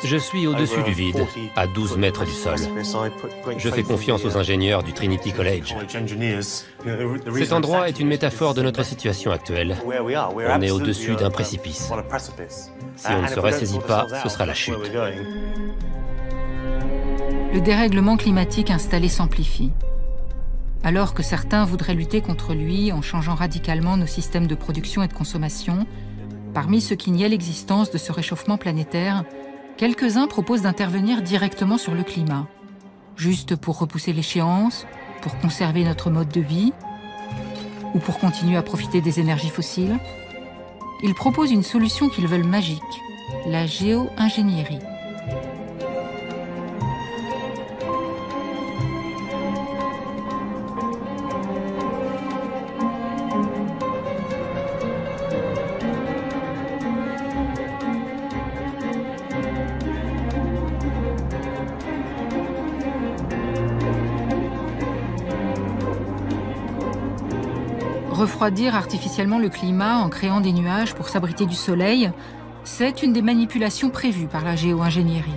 Je suis au-dessus du vide, à 12 mètres du sol. Je fais confiance aux ingénieurs du Trinity College. Cet endroit est une métaphore de notre situation actuelle. On est au-dessus d'un précipice. Si on ne se ressaisit pas, ce sera la chute. Le dérèglement climatique installé s'amplifie. Alors que certains voudraient lutter contre lui en changeant radicalement nos systèmes de production et de consommation, parmi ceux qui niaient l'existence de ce réchauffement planétaire, quelques-uns proposent d'intervenir directement sur le climat, juste pour repousser l'échéance, pour conserver notre mode de vie, ou pour continuer à profiter des énergies fossiles. Ils proposent une solution qu'ils veulent magique, la géo-ingénierie. Refroidir artificiellement le climat en créant des nuages pour s'abriter du soleil, c'est une des manipulations prévues par la géo-ingénierie.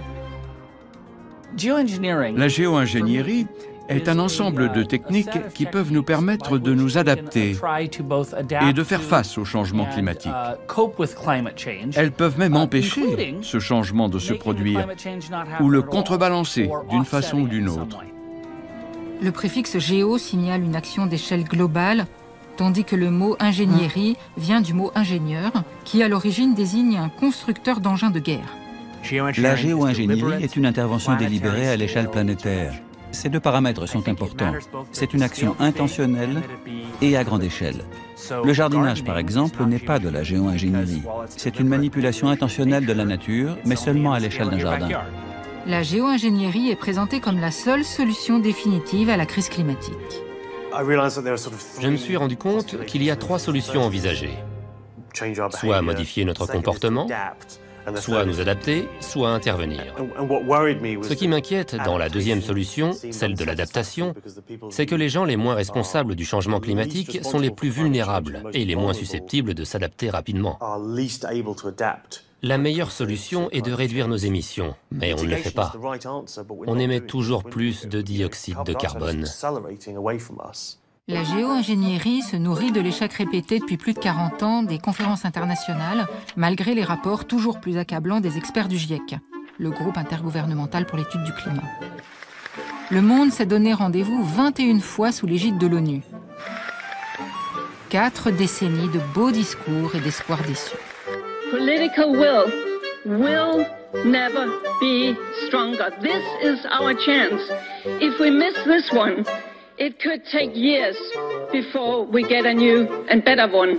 La géo-ingénierie est un ensemble de techniques qui peuvent nous permettre de nous adapter et de faire face au changement climatique. Elles peuvent même empêcher ce changement de se produire ou le contrebalancer d'une façon ou d'une autre. Le préfixe géo signale une action d'échelle globale, tandis que le mot ingénierie vient du mot ingénieur, qui à l'origine désigne un constructeur d'engins de guerre. La géo-ingénierie est une intervention délibérée à l'échelle planétaire. Ces deux paramètres sont importants. C'est une action intentionnelle et à grande échelle. Le jardinage, par exemple, n'est pas de la géo-ingénierie. C'est une manipulation intentionnelle de la nature, mais seulement à l'échelle d'un jardin. La géo-ingénierie est présentée comme la seule solution définitive à la crise climatique. Je me suis rendu compte qu'il y a 3 solutions envisagées. Soit modifier notre comportement, soit nous adapter, soit intervenir. Ce qui m'inquiète dans la deuxième solution, celle de l'adaptation, c'est que les gens les moins responsables du changement climatique sont les plus vulnérables et les moins susceptibles de s'adapter rapidement. La meilleure solution est de réduire nos émissions, mais on ne le fait pas. On émet toujours plus de dioxyde de carbone. La géo-ingénierie se nourrit de l'échec répété depuis plus de 40 ans des conférences internationales, malgré les rapports toujours plus accablants des experts du GIEC, le groupe intergouvernemental pour l'étude du climat. Le monde s'est donné rendez-vous 21 fois sous l'égide de l'ONU. 4 décennies de beaux discours et d'espoirs déçus. Political will never be stronger. This is our chance. If we miss this one, it could take years before we get a new and better one.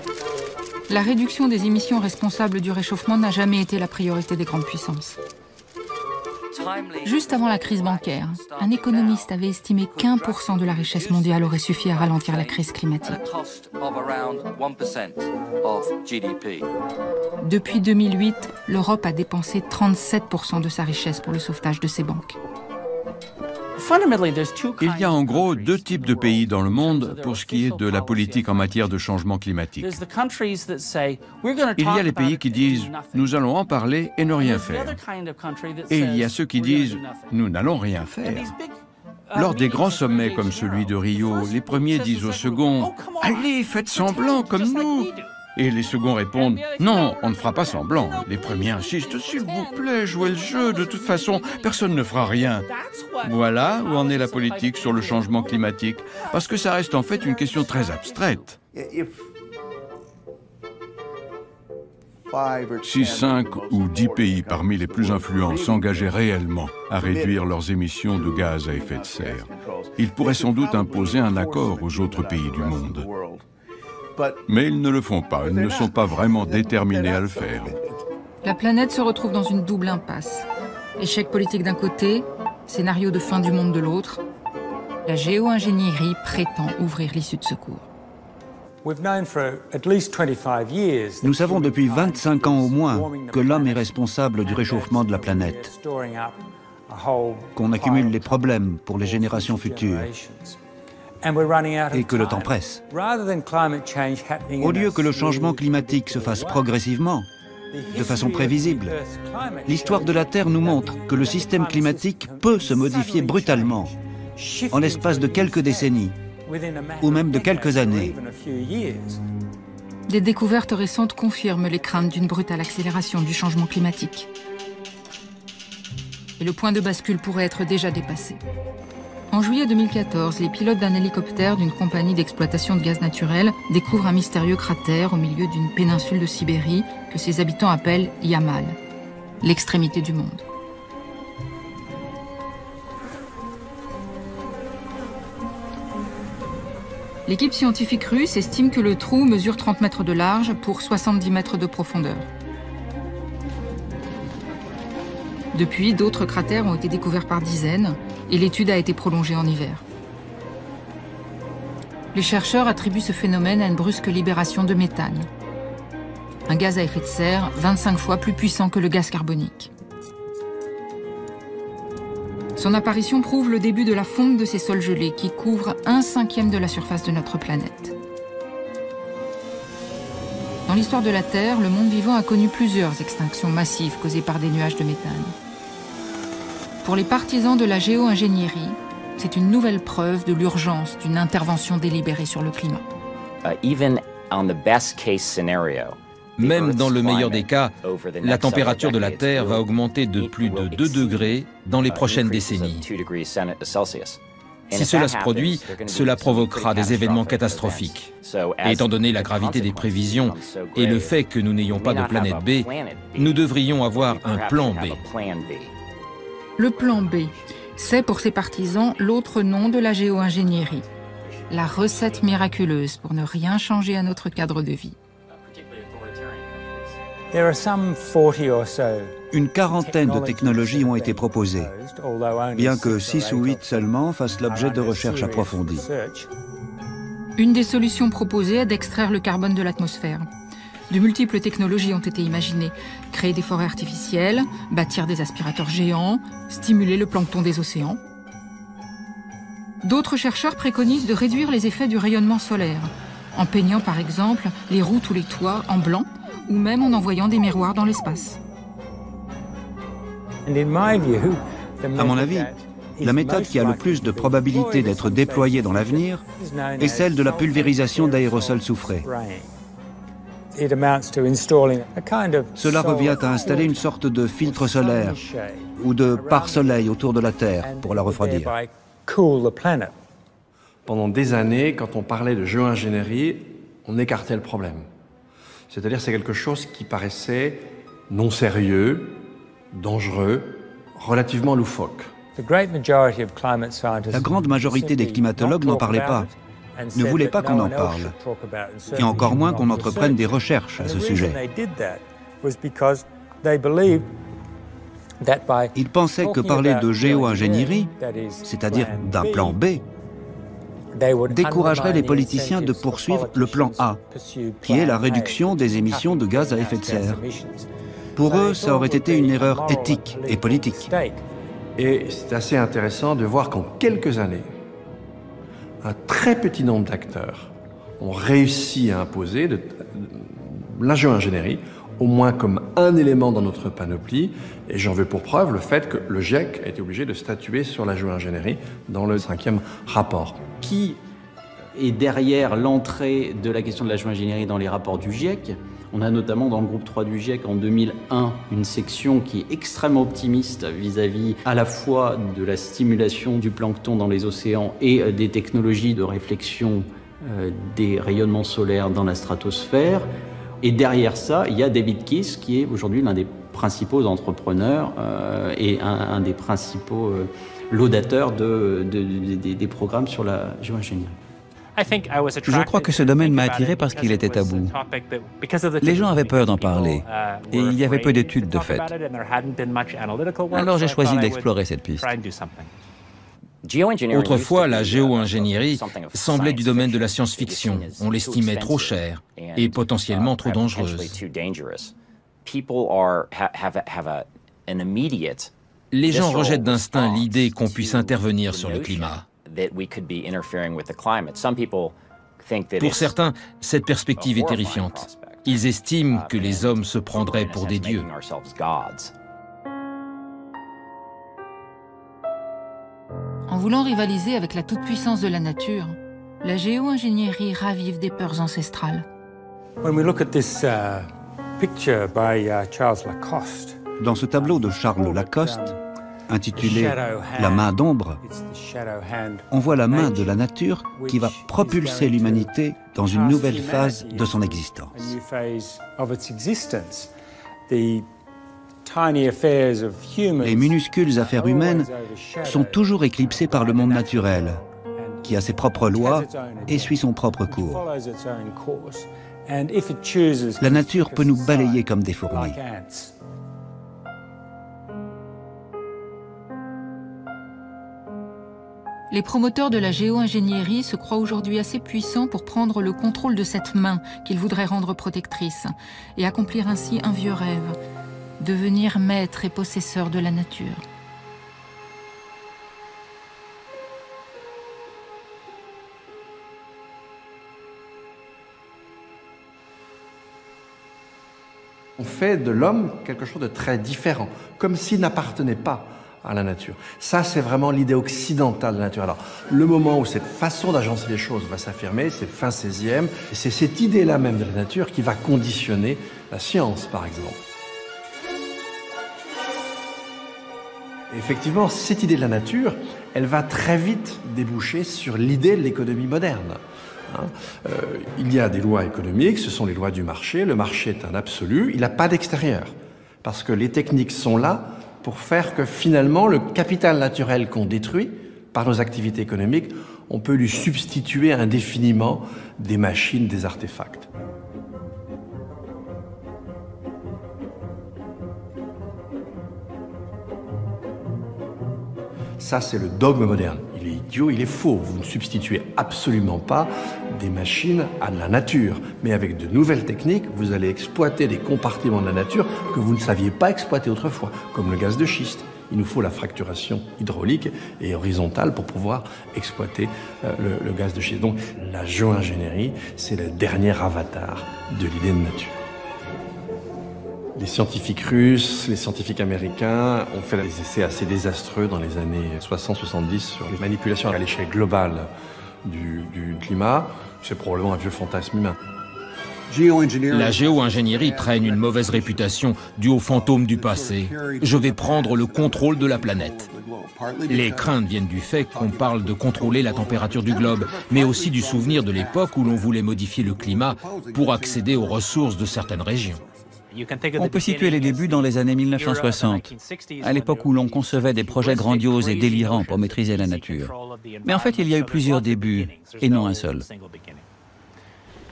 La réduction des émissions responsables du réchauffement n'a jamais été la priorité des grandes puissances. Juste avant la crise bancaire, un économiste avait estimé qu'1% de la richesse mondiale aurait suffi à ralentir la crise climatique. Depuis 2008, l'Europe a dépensé 37% de sa richesse pour le sauvetage de ses banques. Il y a en gros 2 types de pays dans le monde pour ce qui est de la politique en matière de changement climatique. Il y a les pays qui disent « nous allons en parler et ne rien faire ». Et il y a ceux qui disent « nous n'allons rien faire ». Lors des grands sommets comme celui de Rio, les premiers disent aux seconds « allez, faites semblant comme nous ». Et les seconds répondent « non, on ne fera pas semblant ». Les premiers insistent « s'il vous plaît, jouez le jeu, de toute façon, personne ne fera rien ». Voilà où en est la politique sur le changement climatique, parce que ça reste en fait une question très abstraite. Si 5 ou 10 pays parmi les plus influents s'engageaient réellement à réduire leurs émissions de gaz à effet de serre, ils pourraient sans doute imposer un accord aux autres pays du monde. Mais ils ne le font pas, ils ne sont pas vraiment déterminés à le faire. La planète se retrouve dans une double impasse. Échec politique d'un côté, scénario de fin du monde de l'autre. La géo-ingénierie prétend ouvrir l'issue de secours. Nous savons depuis 25 ans au moins que l'homme est responsable du réchauffement de la planète, qu'on accumule les problèmes pour les générations futures et que le temps presse. Au lieu que le changement climatique se fasse progressivement, de façon prévisible. L'histoire de la Terre nous montre que le système climatique peut se modifier brutalement, en l'espace de quelques décennies, ou même de quelques années. Des découvertes récentes confirment les craintes d'une brutale accélération du changement climatique. Et le point de bascule pourrait être déjà dépassé. En juillet 2014, les pilotes d'un hélicoptère d'une compagnie d'exploitation de gaz naturel découvrent un mystérieux cratère au milieu d'une péninsule de Sibérie que ses habitants appellent Yamal, l'extrémité du monde. L'équipe scientifique russe estime que le trou mesure 30 mètres de large pour 70 mètres de profondeur. Depuis, d'autres cratères ont été découverts par dizaines et l'étude a été prolongée en hiver. Les chercheurs attribuent ce phénomène à une brusque libération de méthane, un gaz à effet de serre 25 fois plus puissant que le gaz carbonique. Son apparition prouve le début de la fonte de ces sols gelés qui couvrent 1/5 de la surface de notre planète. Dans l'histoire de la Terre, le monde vivant a connu plusieurs extinctions massives causées par des nuages de méthane. Pour les partisans de la géo-ingénierie, c'est une nouvelle preuve de l'urgence d'une intervention délibérée sur le climat. Même dans le meilleur des cas, la température de la Terre va augmenter de plus de 2 degrés dans les prochaines décennies. Si cela se produit, cela provoquera des événements catastrophiques. Et étant donné la gravité des prévisions et le fait que nous n'ayons pas de planète B, nous devrions avoir un plan B. Le plan B, c'est pour ses partisans l'autre nom de la géo-ingénierie. La recette miraculeuse pour ne rien changer à notre cadre de vie. Une quarantaine de technologies ont été proposées, bien que 6 ou 8 seulement fassent l'objet de recherches approfondies. Une des solutions proposées est d'extraire le carbone de l'atmosphère. De multiples technologies ont été imaginées. Créer des forêts artificielles, bâtir des aspirateurs géants, stimuler le plancton des océans. D'autres chercheurs préconisent de réduire les effets du rayonnement solaire, en peignant par exemple les routes ou les toits en blanc, ou même en envoyant des miroirs dans l'espace. À mon avis, la méthode qui a le plus de probabilité d'être déployée dans l'avenir est celle de la pulvérisation d'aérosols soufrés. Cela revient à installer une sorte de filtre solaire ou de pare-soleil autour de la Terre pour la refroidir. Pendant des années, quand on parlait de géo-ingénierie, on écartait le problème. C'est-à-dire c'est quelque chose qui paraissait non sérieux, dangereux, relativement loufoque. La grande majorité des climatologues n'en parlaient pas, ne voulaient pas qu'on en parle, et encore moins qu'on entreprenne des recherches à ce sujet. Ils pensaient que parler de géo-ingénierie, c'est-à-dire d'un plan B, découragerait les politiciens de poursuivre le plan A, qui est la réduction des émissions de gaz à effet de serre. Pour eux, ça aurait été une erreur éthique et politique. Et c'est assez intéressant de voir qu'en quelques années, un très petit nombre d'acteurs ont réussi à imposer la géo-ingénierie, au moins comme un élément dans notre panoplie, et j'en veux pour preuve le fait que le GIEC a été obligé de statuer sur la géo-ingénierie dans le 5e rapport. Qui est derrière l'entrée de la question de la géo-ingénierie dans les rapports du GIEC? On a notamment dans le groupe 3 du GIEC en 2001 une section qui est extrêmement optimiste vis-à-vis à la fois de la stimulation du plancton dans les océans et des technologies de réflexion des rayonnements solaires dans la stratosphère. Et derrière ça, il y a David Kiss qui est aujourd'hui l'un des principaux entrepreneurs et un des principaux laudateurs des programmes sur la géo-ingénierie. Je crois que ce domaine m'a attiré parce qu'il était tabou. Les gens avaient peur d'en parler et il y avait peu d'études de fait. Alors j'ai choisi d'explorer cette piste. Autrefois, la géo-ingénierie semblait du domaine de la science-fiction. On l'estimait trop cher et potentiellement trop dangereuse. Les gens rejettent d'instinct l'idée qu'on puisse intervenir sur le climat. Pour certains, cette perspective est terrifiante. Ils estiment que les hommes se prendraient pour des dieux. En voulant rivaliser avec la toute-puissance de la nature, la géo-ingénierie ravive des peurs ancestrales. Dans ce tableau de Charles Lacoste, intitulé « La main d'ombre », on voit la main de la nature qui va propulser l'humanité dans une nouvelle phase de son existence. Les minuscules affaires humaines sont toujours éclipsées par le monde naturel, qui a ses propres lois et suit son propre cours. La nature peut nous balayer comme des fourmis. Les promoteurs de la géo-ingénierie se croient aujourd'hui assez puissants pour prendre le contrôle de cette main qu'ils voudraient rendre protectrice et accomplir ainsi un vieux rêve, devenir maître et possesseur de la nature. On fait de l'homme quelque chose de très différent, comme s'il n'appartenait pas à la nature. Ça, c'est vraiment l'idée occidentale de la nature. Alors, le moment où cette façon d'agencer les choses va s'affirmer, c'est fin 16e, et c'est cette idée-là même de la nature qui va conditionner la science, par exemple. Et effectivement, cette idée de la nature, elle va très vite déboucher sur l'idée de l'économie moderne. Il y a des lois économiques, ce sont les lois du marché. Le marché est un absolu, il n'a pas d'extérieur. Parce que les techniques sont là pour faire que finalement, le capital naturel qu'on détruit par nos activités économiques, on peut lui substituer indéfiniment des machines, des artefacts. Ça, c'est le dogme moderne. Il est idiot, il est faux. Vous ne substituez absolument pas des machines à de la nature. Mais avec de nouvelles techniques, vous allez exploiter des compartiments de la nature que vous ne saviez pas exploiter autrefois, comme le gaz de schiste. Il nous faut la fracturation hydraulique et horizontale pour pouvoir exploiter le gaz de schiste. Donc, la géo-ingénierie, c'est le dernier avatar de l'idée de nature. Les scientifiques russes, les scientifiques américains ont fait des essais assez désastreux dans les années 60-70 sur les manipulations à l'échelle globale du climat. C'est probablement un vieux fantasme humain. La géo-ingénierie traîne une mauvaise réputation due aux fantômes du passé. Je vais prendre le contrôle de la planète. Les craintes viennent du fait qu'on parle de contrôler la température du globe, mais aussi du souvenir de l'époque où l'on voulait modifier le climat pour accéder aux ressources de certaines régions. On peut situer les débuts dans les années 1960, à l'époque où l'on concevait des projets grandioses et délirants pour maîtriser la nature. Mais en fait, il y a eu plusieurs débuts, et non un seul.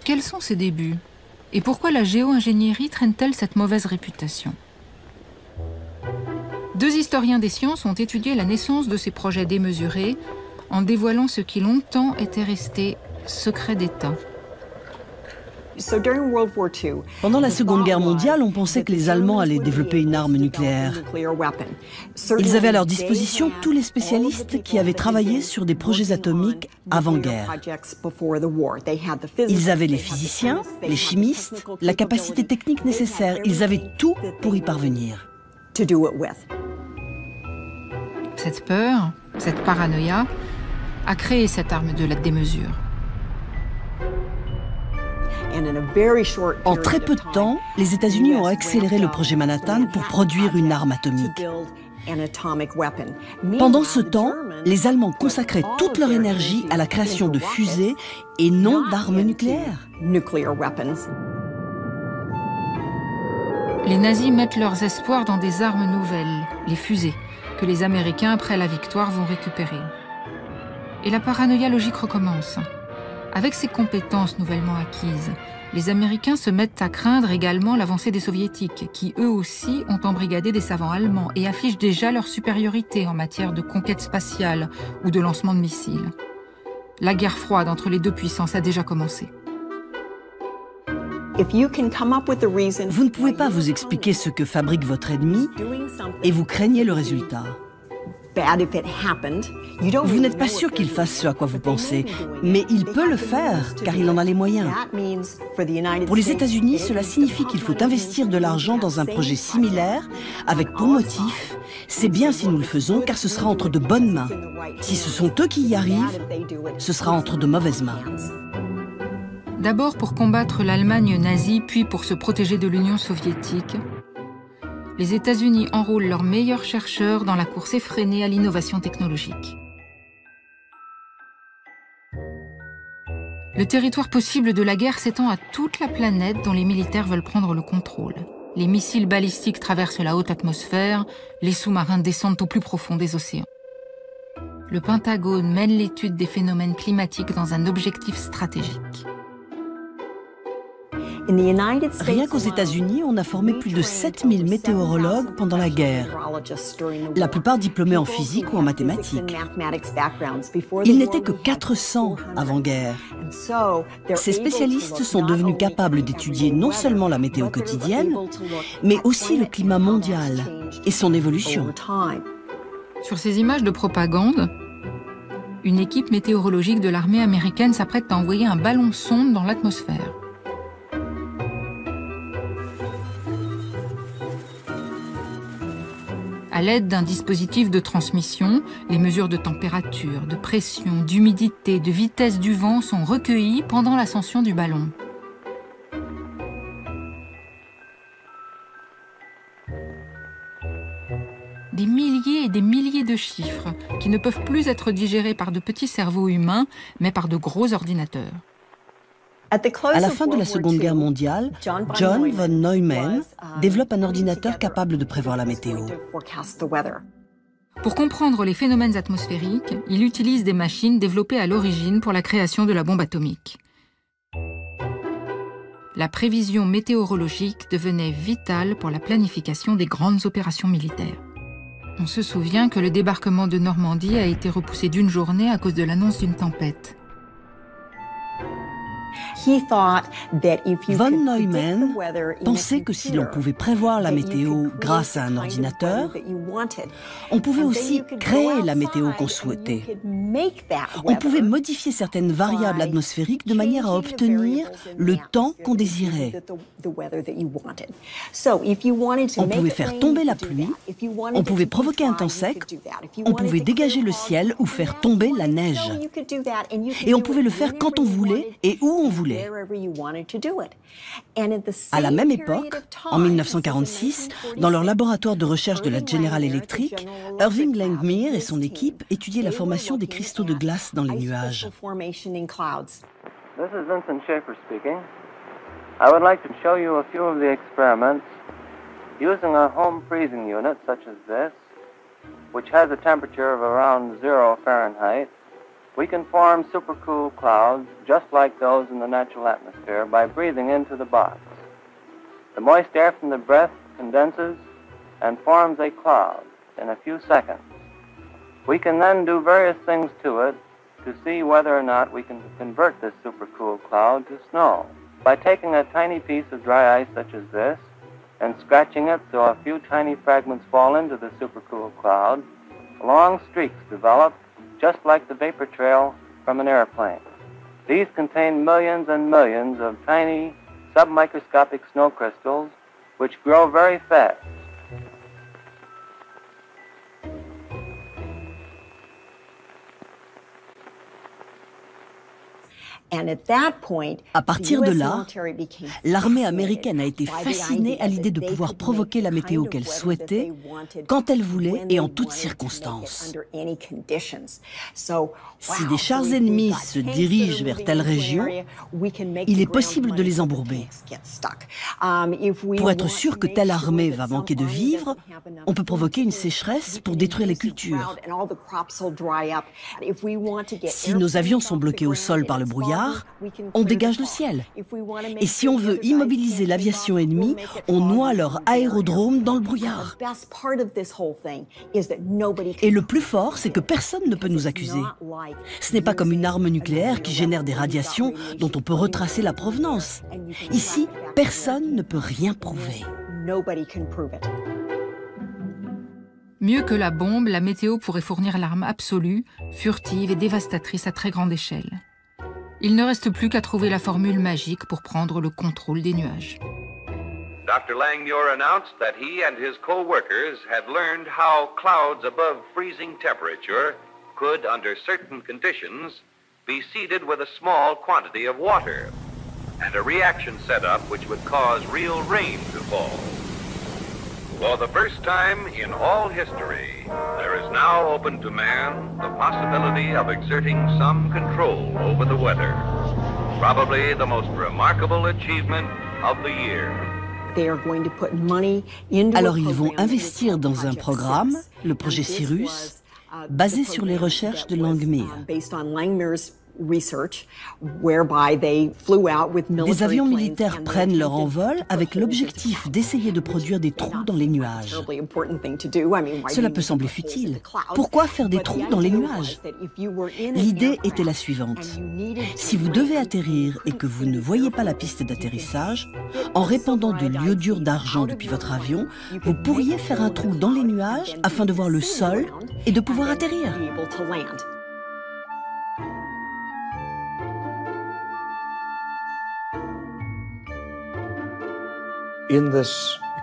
Quels sont ces débuts? Et pourquoi la géo-ingénierie traîne-t-elle cette mauvaise réputation? Deux historiens des sciences ont étudié la naissance de ces projets démesurés en dévoilant ce qui longtemps était resté secret d'État. Pendant la Seconde Guerre mondiale, on pensait que les Allemands allaient développer une arme nucléaire. Ils avaient à leur disposition tous les spécialistes qui avaient travaillé sur des projets atomiques avant-guerre. Ils avaient les physiciens, les chimistes, la capacité technique nécessaire. Ils avaient tout pour y parvenir. Cette peur, cette paranoïa, a créé cette arme de la démesure. En très peu de temps, les États-Unis ont accéléré le projet Manhattan pour produire une arme atomique. Pendant ce temps, les Allemands consacraient toute leur énergie à la création de fusées et non d'armes nucléaires. Les nazis mettent leurs espoirs dans des armes nouvelles, les fusées, que les Américains, après la victoire, vont récupérer. Et la paranoïa logique recommence. Avec ces compétences nouvellement acquises, les Américains se mettent à craindre également l'avancée des Soviétiques, qui eux aussi ont embrigadé des savants allemands et affichent déjà leur supériorité en matière de conquête spatiale ou de lancement de missiles. La guerre froide entre les deux puissances a déjà commencé. Vous ne pouvez pas vous expliquer ce que fabrique votre ennemi et vous craignez le résultat. Vous n'êtes pas sûr qu'il fasse ce à quoi vous pensez, mais il peut le faire, car il en a les moyens. Pour les États-Unis, cela signifie qu'il faut investir de l'argent dans un projet similaire, avec pour motif, c'est bien si nous le faisons, car ce sera entre de bonnes mains. Si ce sont eux qui y arrivent, ce sera entre de mauvaises mains. D'abord pour combattre l'Allemagne nazie, puis pour se protéger de l'Union soviétique, les États-Unis enrôlent leurs meilleurs chercheurs dans la course effrénée à l'innovation technologique. Le territoire possible de la guerre s'étend à toute la planète dont les militaires veulent prendre le contrôle. Les missiles balistiques traversent la haute atmosphère, les sous-marins descendent au plus profond des océans. Le Pentagone mène l'étude des phénomènes climatiques dans un objectif stratégique. Rien qu'aux États-Unis, on a formé plus de 7000 météorologues pendant la guerre, la plupart diplômés en physique ou en mathématiques. Ils n'étaient que 400 avant-guerre. Ces spécialistes sont devenus capables d'étudier non seulement la météo quotidienne, mais aussi le climat mondial et son évolution. Sur ces images de propagande, une équipe météorologique de l'armée américaine s'apprête à envoyer un ballon-sonde dans l'atmosphère. À l'aide d'un dispositif de transmission, les mesures de température, de pression, d'humidité, de vitesse du vent sont recueillies pendant l'ascension du ballon. Des milliers et des milliers de chiffres qui ne peuvent plus être digérés par de petits cerveaux humains, mais par de gros ordinateurs. À la fin de la Seconde Guerre mondiale, John von Neumann développe un ordinateur capable de prévoir la météo. Pour comprendre les phénomènes atmosphériques, il utilise des machines développées à l'origine pour la création de la bombe atomique. La prévision météorologique devenait vitale pour la planification des grandes opérations militaires. On se souvient que le débarquement de Normandie a été repoussé d'une journée à cause de l'annonce d'une tempête. Von Neumann pensait que si l'on pouvait prévoir la météo grâce à un ordinateur, on pouvait aussi créer la météo qu'on souhaitait. On pouvait modifier certaines variables atmosphériques de manière à obtenir le temps qu'on désirait. On pouvait faire tomber la pluie, on pouvait provoquer un temps sec, on pouvait dégager le ciel ou faire tomber la neige. Et on pouvait le faire quand on voulait et où on voulait. À la même époque, en 1946, dans leur laboratoire de recherche de la General Electric, Irving Langmuir et son équipe étudiaient la formation des cristaux de glace dans les nuages. This is Vincent Schaefer speaking. I would like to show you a few of the experiments using a home freezing unit such as this, which has a temperature of around 0 Fahrenheit. We can form supercool clouds just like those in the natural atmosphere by breathing into the box. The moist air from the breath condenses and forms a cloud in a few seconds. We can then do various things to it to see whether or not we can convert this supercool cloud to snow. By taking a tiny piece of dry ice such as this and scratching it so a few tiny fragments fall into the supercool cloud, long streaks develop just like the vapor trail from an airplane. These contain millions and millions of tiny submicroscopic snow crystals which grow very fast. À partir de là, l'armée américaine a été fascinée à l'idée de pouvoir provoquer la météo qu'elle souhaitait, quand elle voulait et en toutes circonstances. Si des chars ennemis se dirigent vers telle région, il est possible de les embourber. Pour être sûr que telle armée va manquer de vivres, on peut provoquer une sécheresse pour détruire les cultures. Si nos avions sont bloqués au sol par le brouillard, on dégage le ciel. Et si on veut immobiliser l'aviation ennemie, on noie leur aérodrome dans le brouillard. Et le plus fort, c'est que personne ne peut nous accuser. Ce n'est pas comme une arme nucléaire qui génère des radiations dont on peut retracer la provenance. Ici, personne ne peut rien prouver. Mieux que la bombe, la météo pourrait fournir l'arme absolue, furtive et dévastatrice à très grande échelle. Il ne reste plus qu'à trouver la formule magique pour prendre le contrôle des nuages. Dr. Langmuir announced that he and his co-workers had learned how clouds above freezing temperature could, under certain conditions, be seeded with a small quantity of water, and a reaction set up which would cause real rain to fall. For the first time in all history, there is now open to man the possibility of exerting some control over the weather. Probably the most remarkable achievement of the year. Alors ils vont investir dans un programme, le projet Cirrus, basé sur les recherches de Langmuir. Des avions militaires prennent leur envol avec l'objectif d'essayer de produire des trous dans les nuages. Cela peut sembler futile. Pourquoi faire des trous dans les nuages? L'idée était la suivante. Si vous devez atterrir et que vous ne voyez pas la piste d'atterrissage, en répandant de l'iodure d'argent depuis votre avion, vous pourriez faire un trou dans les nuages afin de voir le sol et de pouvoir atterrir.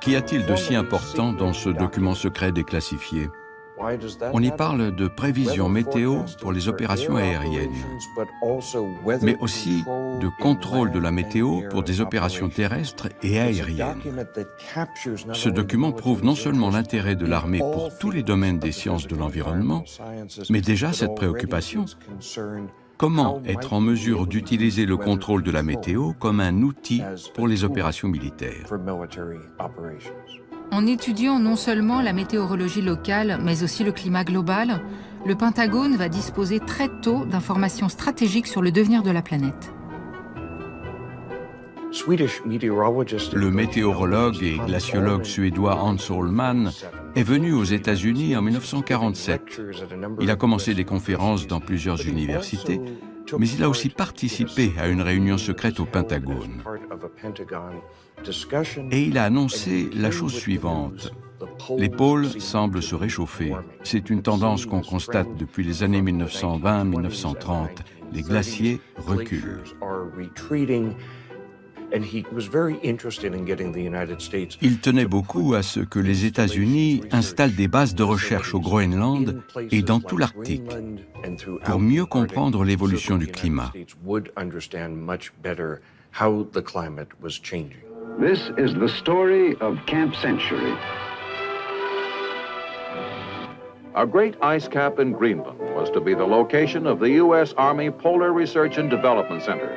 Qu'y a-t-il de si important dans ce document secret déclassifié? On y parle de prévision météo pour les opérations aériennes, mais aussi de contrôle de la météo pour des opérations terrestres et aériennes. Ce document prouve non seulement l'intérêt de l'armée pour tous les domaines des sciences de l'environnement, mais déjà cette préoccupation. Comment être en mesure d'utiliser le contrôle de la météo comme un outil pour les opérations militaires? En étudiant non seulement la météorologie locale, mais aussi le climat global, le Pentagone va disposer très tôt d'informations stratégiques sur le devenir de la planète. Le météorologue et glaciologue suédois Hans Ullman est venu aux États-Unis en 1947. Il a commencé des conférences dans plusieurs universités, mais il a aussi participé à une réunion secrète au Pentagone. Et il a annoncé la chose suivante. Les pôles semblent se réchauffer. C'est une tendance qu'on constate depuis les années 1920-1930. Les glaciers reculent. Il tenait beaucoup à ce que les États-Unis installent des bases de recherche au Groenland et dans tout l'Arctique pour mieux comprendre l'évolution du climat. This is the story of Camp Century. A great ice cap in Greenland was to be the location of the U.S. Army Polar Research and Development Center.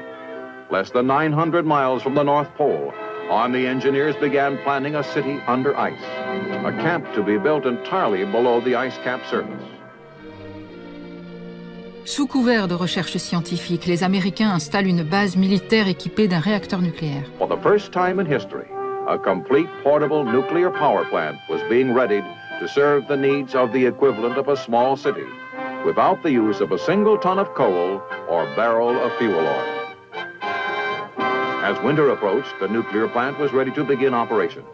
Less than 900 miles from the North Pole, Army engineers began planning a city under ice, a camp to be built entirely below the ice cap surface. Sous couvert de recherche scientifique, les Américains installent une base militaire équipée d'un réacteur nucléaire. For the first time in history, a complete portable nuclear power plant was being readied to serve the needs of the equivalent of a small city, without the use of a single ton of coal or barrel of fuel oil. As winter approached, the nuclear plant was ready to begin operations.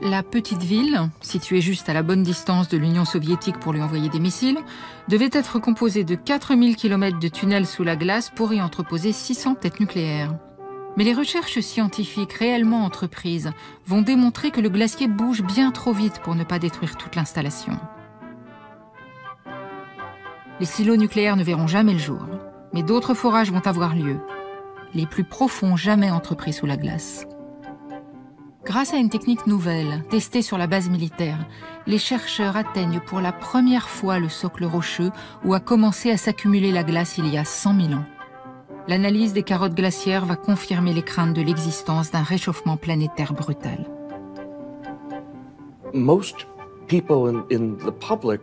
La petite ville, située juste à la bonne distance de l'Union soviétique pour lui envoyer des missiles, devait être composée de 4000 km de tunnels sous la glace pour y entreposer 600 têtes nucléaires. Mais les recherches scientifiques réellement entreprises vont démontrer que le glacier bouge bien trop vite pour ne pas détruire toute l'installation. Les silos nucléaires ne verront jamais le jour, mais d'autres forages vont avoir lieu, les plus profonds jamais entrepris sous la glace. Grâce à une technique nouvelle, testée sur la base militaire, les chercheurs atteignent pour la première fois le socle rocheux où a commencé à s'accumuler la glace il y a 100 000 ans. L'analyse des carottes glaciaires va confirmer les craintes de l'existence d'un réchauffement planétaire brutal.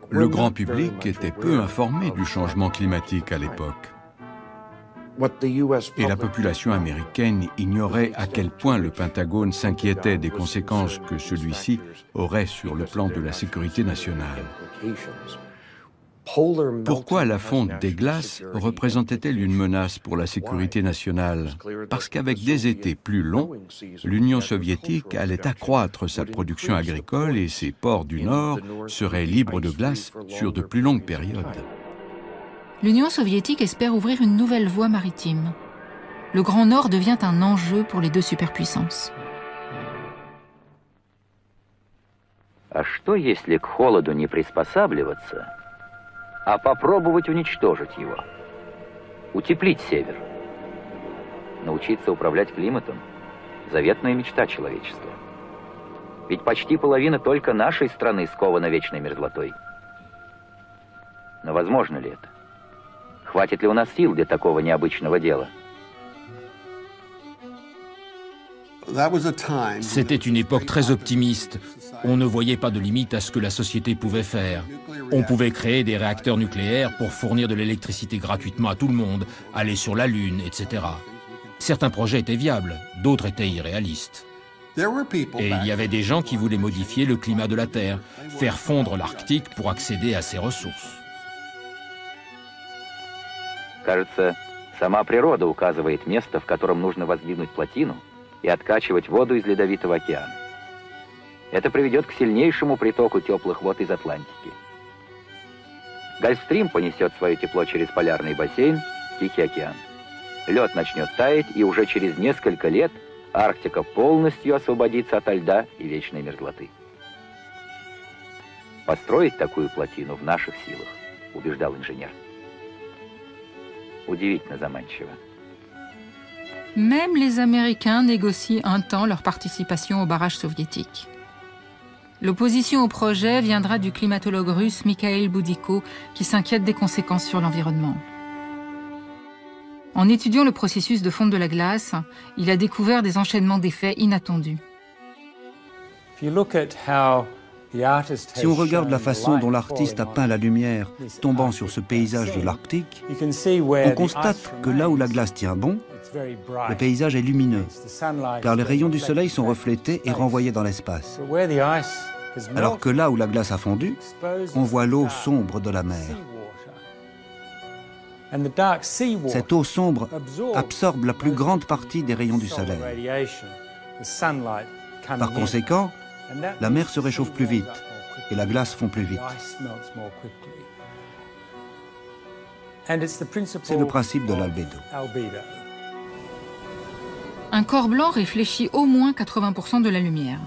Le grand public était peu informé du changement climatique à l'époque. Et la population américaine ignorait à quel point le Pentagone s'inquiétait des conséquences que celui-ci aurait sur le plan de la sécurité nationale. Pourquoi la fonte des glaces représentait-elle une menace pour la sécurité nationale? Parce qu'avec des étés plus longs, l'Union soviétique allait accroître sa production agricole et ses ports du Nord seraient libres de glace sur de plus longues périodes. L'Union soviétique espère ouvrir une nouvelle voie maritime. Le Grand Nord devient un enjeu pour les deux superpuissances. А что, если к холоду не приспосабливаться, а попробовать уничтожить его? Утеплить север. Научиться управлять климатом – заветная мечта человечества. Ведь почти половина только нашей страны скована вечной мерзлотой. Но возможно ли это? Хватит ли у нас сил для такого необычного дела? C'était une époque très optimiste. On ne voyait pas de limite à ce que la société pouvait faire. On pouvait créer des réacteurs nucléaires pour fournir de l'électricité gratuitement à tout le monde, aller sur la Lune, etc. Certains projets étaient viables, d'autres étaient irréalistes. Et il y avait des gens qui voulaient modifier le climat de la Terre, faire fondre l'Arctique pour accéder à ses ressources. Кажется, сама природа указывает место, в котором нужно воздвигнуть плотину и откачивать воду из Ледовитого океана. Это приведет к сильнейшему притоку теплых вод из Атлантики. Гольфстрим понесет свое тепло через полярный бассейн, Тихий океан. Лед начнет таять, и уже через несколько лет Арктика полностью освободится ото льда и вечной мерзлоты. Построить такую плотину в наших силах, убеждал инженер. Удивительно заманчиво. Même les Américains négocient un temps leur participation au barrage soviétique. L'opposition au projet viendra du climatologue russe Mikhail Boudicko, qui s'inquiète des conséquences sur l'environnement. En étudiant le processus de fonte de la glace, il a découvert des enchaînements d'effets inattendus. Si on regarde la façon dont l'artiste a peint la lumière tombant sur ce paysage de l'Arctique, on constate que là où la glace tient bon, le paysage est lumineux, car les rayons du soleil sont reflétés et renvoyés dans l'espace. Alors que là où la glace a fondu, on voit l'eau sombre de la mer. Cette eau sombre absorbe la plus grande partie des rayons du soleil. Par conséquent, la mer se réchauffe plus vite et la glace fond plus vite. C'est le principe de l'albédo. Un corps blanc réfléchit au moins 80% de la lumière.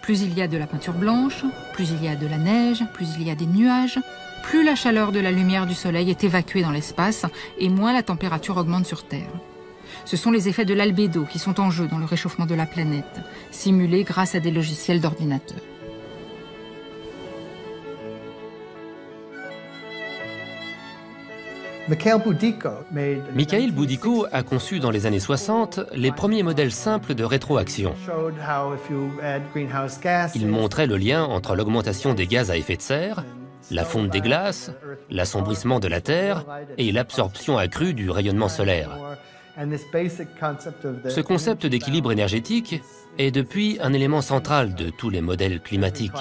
Plus il y a de la peinture blanche, plus il y a de la neige, plus il y a des nuages, plus la chaleur de la lumière du soleil est évacuée dans l'espace et moins la température augmente sur Terre. Ce sont les effets de l'albédo qui sont en jeu dans le réchauffement de la planète, simulés grâce à des logiciels d'ordinateur. Mikhail Boudicko a conçu dans les années 60 les premiers modèles simples de rétroaction. Il montrait le lien entre l'augmentation des gaz à effet de serre, la fonte des glaces, l'assombrissement de la Terre et l'absorption accrue du rayonnement solaire. Ce concept d'équilibre énergétique est depuis un élément central de tous les modèles climatiques.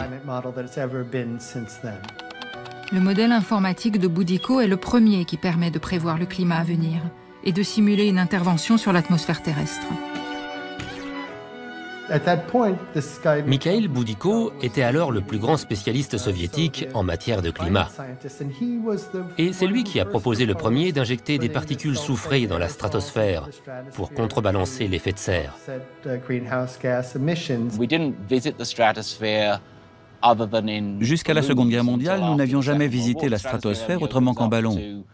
Le modèle informatique de Boudicko est le premier qui permet de prévoir le climat à venir et de simuler une intervention sur l'atmosphère terrestre. Mikhail Boudicko était alors le plus grand spécialiste soviétique en matière de climat. Et c'est lui qui a proposé le premier d'injecter des particules soufrées dans la stratosphère pour contrebalancer l'effet de serre. Jusqu'à la Seconde Guerre mondiale, nous n'avions jamais visité la stratosphère autrement qu'en ballon.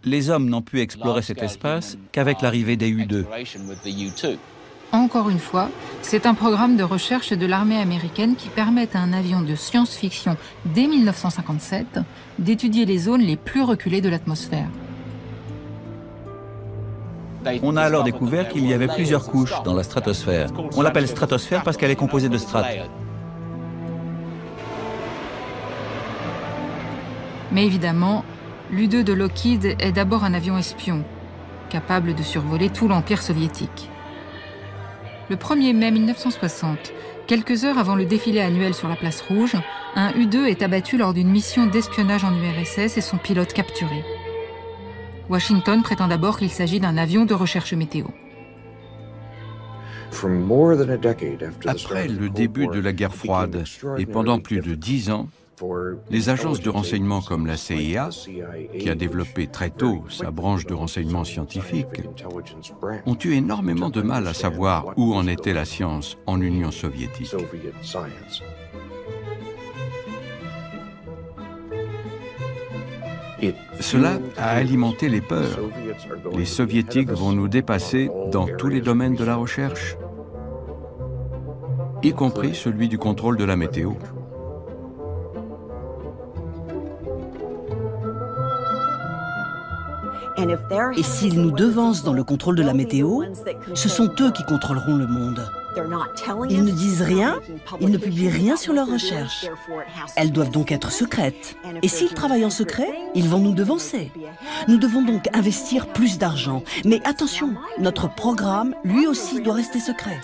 Les hommes n'ont pu explorer cet espace qu'avec l'arrivée des U-2. Encore une fois, c'est un programme de recherche de l'armée américaine qui permet à un avion de science-fiction dès 1957 d'étudier les zones les plus reculées de l'atmosphère. On a alors découvert qu'il y avait plusieurs couches dans la stratosphère. On l'appelle stratosphère parce qu'elle est composée de strates. Mais évidemment, l'U-2 de Lockheed est d'abord un avion espion, capable de survoler tout l'Empire soviétique. Le 1er mai 1960, quelques heures avant le défilé annuel sur la place Rouge, un U-2 est abattu lors d'une mission d'espionnage en URSS et son pilote capturé. Washington prétend d'abord qu'il s'agit d'un avion de recherche météo. Après le début de la guerre froide et pendant plus de 10 ans, les agences de renseignement comme la CIA, qui a développé très tôt sa branche de renseignement scientifique, ont eu énormément de mal à savoir où en était la science en Union soviétique. Cela a alimenté les peurs. Les soviétiques vont nous dépasser dans tous les domaines de la recherche, y compris celui du contrôle de la météo. Et s'ils nous devancent dans le contrôle de la météo, ce sont eux qui contrôleront le monde. Ils ne disent rien, ils ne publient rien sur leurs recherches. Elles doivent donc être secrètes. Et s'ils travaillent en secret, ils vont nous devancer. Nous devons donc investir plus d'argent. Mais attention, notre programme, lui aussi, doit rester secret.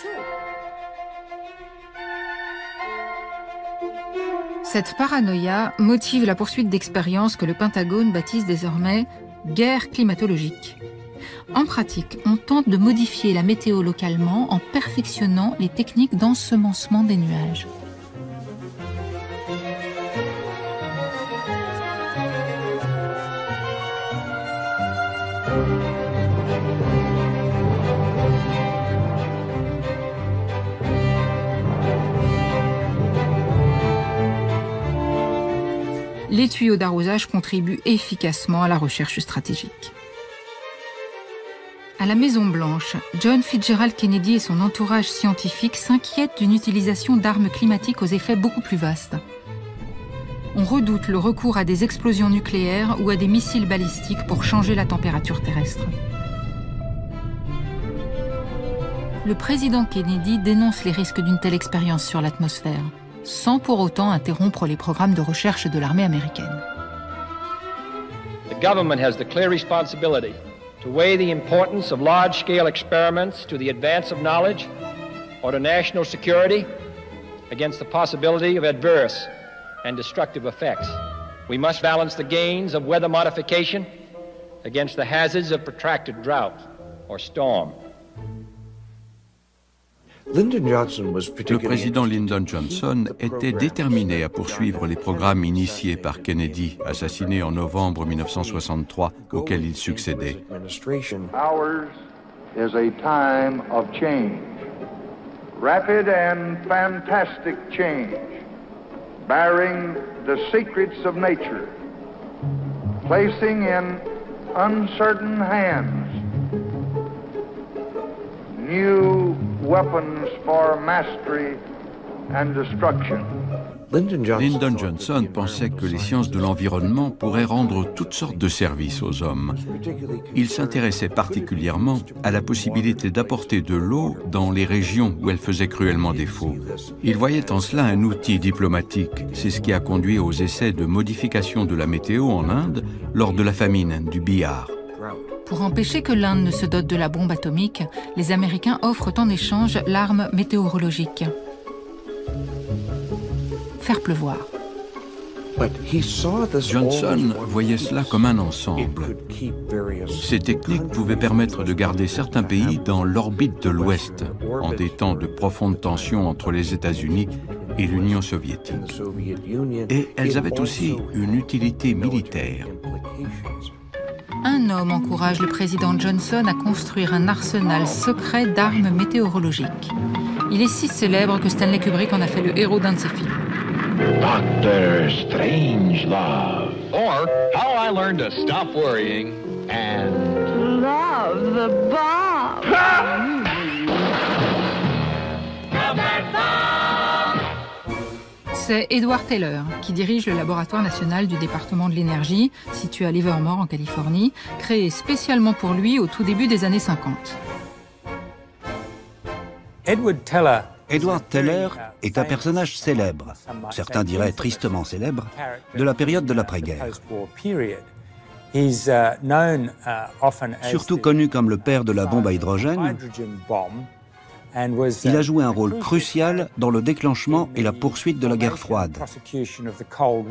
Cette paranoïa motive la poursuite d'expériences que le Pentagone baptise désormais guerre climatologique. En pratique, on tente de modifier la météo localement en perfectionnant les techniques d'ensemencement des nuages. Les tuyaux d'arrosage contribuent efficacement à la recherche stratégique. À la Maison-Blanche, John Fitzgerald Kennedy et son entourage scientifique s'inquiètent d'une utilisation d'armes climatiques aux effets beaucoup plus vastes. On redoute le recours à des explosions nucléaires ou à des missiles balistiques pour changer la température terrestre. Le président Kennedy dénonce les risques d'une telle expérience sur l'atmosphère, sans pour autant interrompre les programmes de recherche de l'armée américaine. The government has the clear responsibility to weigh the importance of large-scale experiments to the advance of knowledge or to national security against the possibility of adverse and destructive effects. We must balance the gains of weather modification against the hazards of protracted drought or storm. Le président Lyndon Johnson était déterminé à poursuivre les programmes initiés par Kennedy, assassiné en novembre 1963, auquel il succédait. Ours is a time of change, rapid and fantastic change, bearing the secrets of nature, placing in uncertain hands new weapons for mastery and destruction. Lyndon Johnson pensait que les sciences de l'environnement pourraient rendre toutes sortes de services aux hommes. Il s'intéressait particulièrement à la possibilité d'apporter de l'eau dans les régions où elle faisait cruellement défaut. Il voyait en cela un outil diplomatique. C'est ce qui a conduit aux essais de modification de la météo en Inde lors de la famine du Bihar. Pour empêcher que l'Inde ne se dote de la bombe atomique, les Américains offrent en échange l'arme météorologique. Faire pleuvoir. Johnson voyait cela comme un ensemble. Ces techniques pouvaient permettre de garder certains pays dans l'orbite de l'Ouest, en des temps de profonde tension entre les États-Unis et l'Union soviétique. Et elles avaient aussi une utilité militaire. Un homme encourage le président Johnson à construire un arsenal secret d'armes météorologiques. Il est si célèbre que Stanley Kubrick en a fait le héros d'un de ses films. Dr. Strangelove. Or How I Learned to Stop Worrying and Love the bomb. C'est Edward Teller qui dirige le laboratoire national du département de l'énergie, situé à Livermore en Californie, créé spécialement pour lui au tout début des années 50. Edward Teller est un personnage célèbre, certains diraient tristement célèbre, de la période de l'après-guerre. Surtout connu comme le père de la bombe à hydrogène, Il a joué un rôle crucial dans le déclenchement et la poursuite de la guerre froide,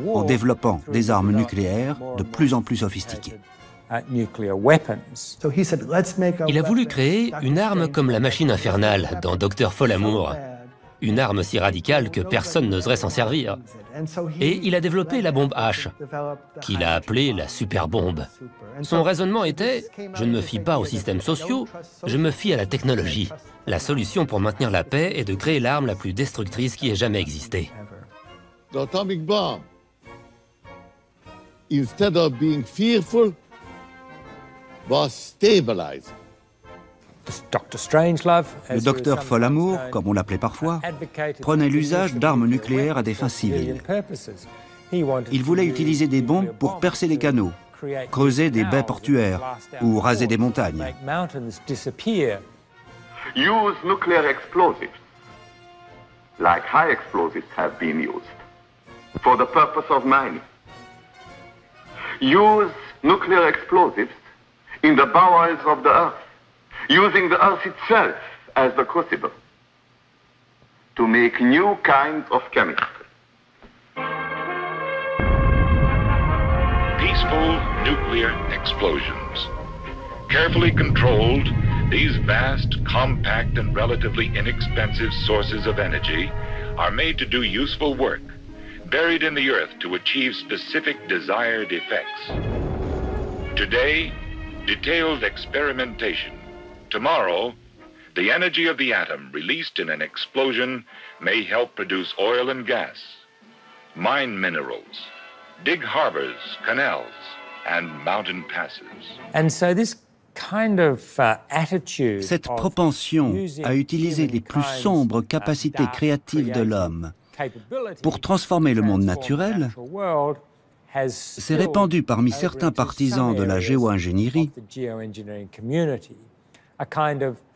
en développant des armes nucléaires de plus en plus sophistiquées. Il a voulu créer une arme comme la machine infernale dans Dr. Folamour, une arme si radicale que personne n'oserait s'en servir. Et il a développé la bombe H, qu'il a appelée la superbombe. Son raisonnement était « Je ne me fie pas aux systèmes sociaux, je me fie à la technologie. La solution pour maintenir la paix est de créer l'arme la plus destructrice qui ait jamais existé. » The atomic bomb, instead of being fearful, was stabilizing. Le docteur Folamour, comme on l'appelait parfois, prenait l'usage d'armes nucléaires à des fins civiles. Il voulait utiliser des bombes pour percer des canaux, creuser des baies portuaires ou raser des montagnes. Use nuclear explosives, like high explosives have been used, for the purpose of mining. Use nuclear explosives in the bowels of the earth, using the earth itself as the crucible, to make new kinds of chemistry. Peaceful nuclear explosions. Carefully controlled, these vast, compact, and relatively inexpensive sources of energy are made to do useful work, buried in the earth to achieve specific desired effects. Today, detailed experimentation. Tomorrow, the energy of the atom released in an explosion may help produce oil and gas, mine minerals, dig harbors, canals, and mountain passes. And so this Cette propension à utiliser les plus sombres capacités créatives de l'homme pour transformer le monde naturel s'est répandue parmi certains partisans de la géo-ingénierie,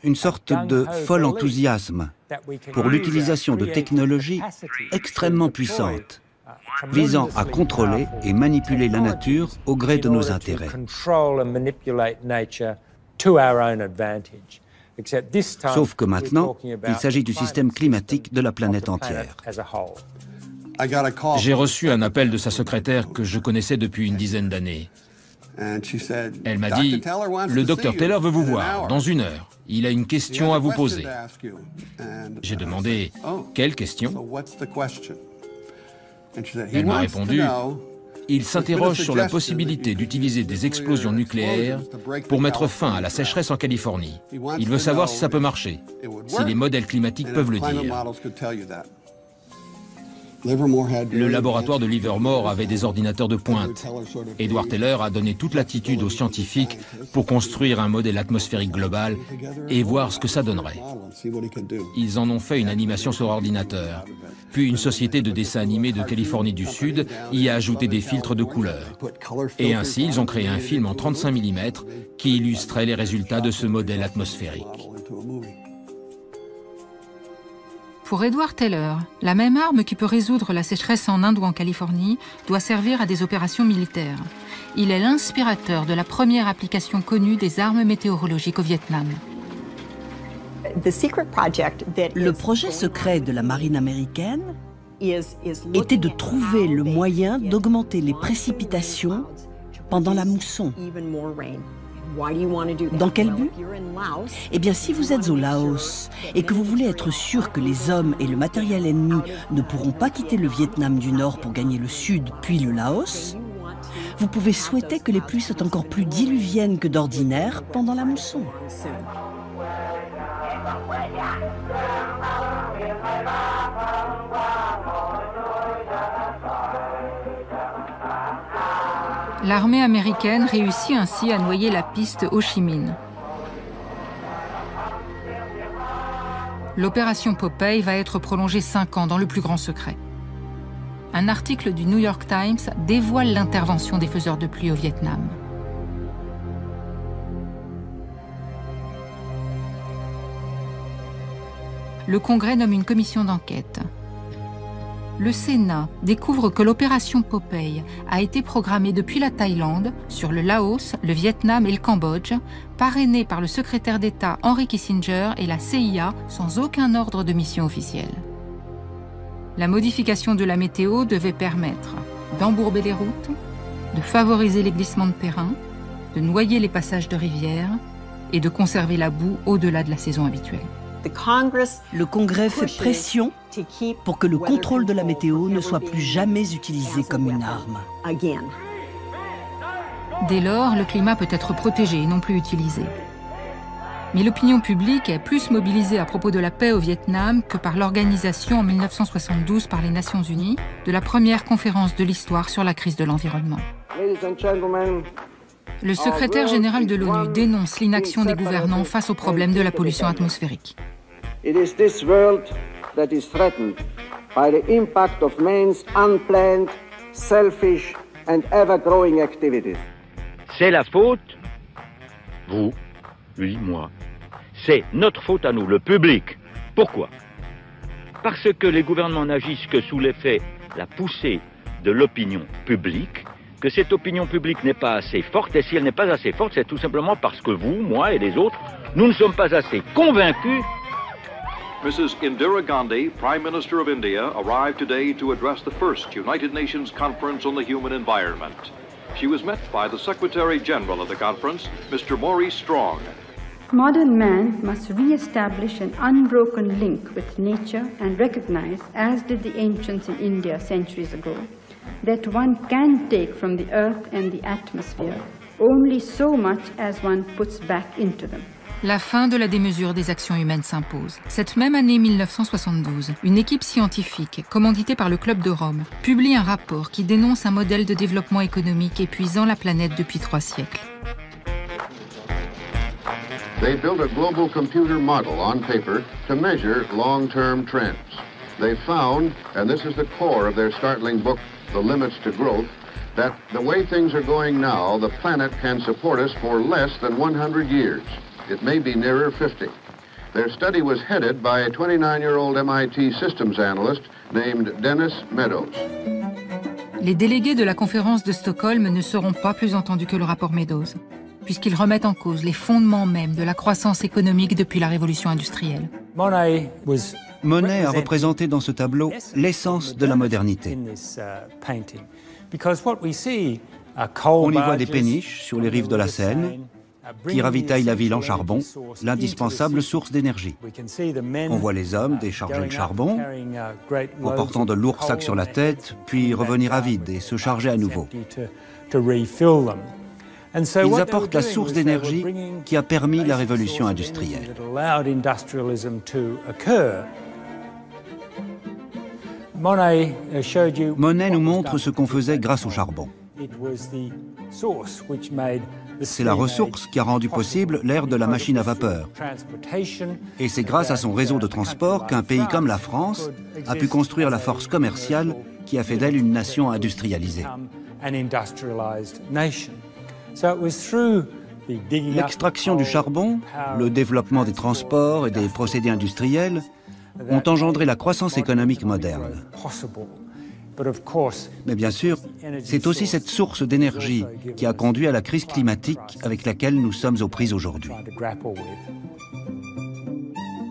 une sorte de fol enthousiasme pour l'utilisation de technologies extrêmement puissantes, visant à contrôler et manipuler la nature au gré de nos intérêts. Sauf que maintenant, il s'agit du système climatique de la planète entière. J'ai reçu un appel de sa secrétaire que je connaissais depuis une dizaine d'années. Elle m'a dit, le docteur Taylor veut vous voir, dans 1 heure. Il a une question à vous poser. J'ai demandé, quelle question ? Elle m'a répondu, il s'interroge sur la possibilité d'utiliser des explosions nucléaires pour mettre fin à la sécheresse en Californie. Il veut savoir si ça peut marcher, si les modèles climatiques peuvent le dire. Le laboratoire de Livermore avait des ordinateurs de pointe. Edward Teller a donné toute latitude aux scientifiques pour construire un modèle atmosphérique global et voir ce que ça donnerait. Ils en ont fait une animation sur ordinateur. Puis une société de dessin animé de Californie du Sud y a ajouté des filtres de couleurs. Et ainsi, ils ont créé un film en 35 mm qui illustrait les résultats de ce modèle atmosphérique. Pour Edward Teller, la même arme qui peut résoudre la sécheresse en Inde ou en Californie doit servir à des opérations militaires. Il est l'inspirateur de la première application connue des armes météorologiques au Vietnam. Le projet secret de la marine américaine était de trouver le moyen d'augmenter les précipitations pendant la mousson. Dans quel but ? Eh bien, si vous êtes au Laos et que vous voulez être sûr que les hommes et le matériel ennemi ne pourront pas quitter le Vietnam du Nord pour gagner le Sud puis le Laos, vous pouvez souhaiter que les pluies soient encore plus diluviennes que d'ordinaire pendant la mousson. L'armée américaine réussit ainsi à noyer la piste Ho Chi Minh. L'opération Popeye va être prolongée 5 ans dans le plus grand secret. Un article du New York Times dévoile l'intervention des faiseurs de pluie au Vietnam. Le Congrès nomme une commission d'enquête. le Sénat découvre que l'opération Popeye a été programmée depuis la Thaïlande, sur le Laos, le Vietnam et le Cambodge, parrainée par le secrétaire d'État Henry Kissinger et la CIA sans aucun ordre de mission officiel. La modification de la météo devait permettre d'embourber les routes, de favoriser les glissements de terrain, de noyer les passages de rivières et de conserver la boue au-delà de la saison habituelle. Le Congrès fait pression pour que le contrôle de la météo ne soit plus jamais utilisé comme une arme. Dès lors, le climat peut être protégé et non plus utilisé. Mais l'opinion publique est plus mobilisée à propos de la paix au Vietnam que par l'organisation en 1972 par les Nations Unies de la première conférence de l'histoire sur la crise de l'environnement. Le secrétaire général de l'ONU dénonce l'inaction des gouvernants face au problème de la pollution atmosphérique. It is this world that is threatened by the impact of man's unplanned, selfish and ever-growing activities. C'est la faute, vous, lui, moi, c'est notre faute à nous, le public. Pourquoi? Parce que les gouvernements n'agissent que sous l'effet, la poussée de l'opinion publique, que cette opinion publique n'est pas assez forte, et si elle n'est pas assez forte, c'est tout simplement parce que vous, moi et les autres, nous ne sommes pas assez convaincus. Mrs. Indira Gandhi, Prime Minister of India, arrived today to address the first United Nations Conference on the Human Environment. She was met by the Secretary General of the conference, Mr. Maurice Strong. Modern man must re-establish an unbroken link with nature and recognize, as did the ancients in India centuries ago, that one can take from the earth and the atmosphere only so much as one puts back into them. La fin de la démesure des actions humaines s'impose. Cette même année 1972, une équipe scientifique, commanditée par le Club de Rome, publie un rapport qui dénonce un modèle de développement économique épuisant la planète depuis 3 siècles. They built a global computer model on paper to measure long-term trends. They found, and this is the core of their startling book, The Limits to Growth, that the way things are going now, the planet can support us for less than 100 years. It may be nearer 50. Their study was headed by a 29-year-old MIT systems analyst named Dennis Meadows. Les délégués de la conférence de Stockholm ne seront pas plus entendus que le rapport Meadows, puisqu'ils remettent en cause les fondements même de la croissance économique depuis la révolution industrielle. Monet a représenté dans ce tableau l'essence de la modernité. On y voit des péniches sur les rives de la Seine qui ravitaillent la ville en charbon, l'indispensable source d'énergie. On voit les hommes décharger le charbon en portant de lourds sacs sur la tête, puis revenir à vide et se charger à nouveau. Ils apportent la source d'énergie qui a permis la révolution industrielle. Monet nous montre ce qu'on faisait grâce au charbon. C'est la ressource qui a rendu possible l'ère de la machine à vapeur. Et c'est grâce à son réseau de transport qu'un pays comme la France a pu construire la force commerciale qui a fait d'elle une nation industrialisée. L'extraction du charbon, le développement des transports et des procédés industriels ont engendré la croissance économique moderne. Mais bien sûr, c'est aussi cette source d'énergie qui a conduit à la crise climatique avec laquelle nous sommes aux prises aujourd'hui.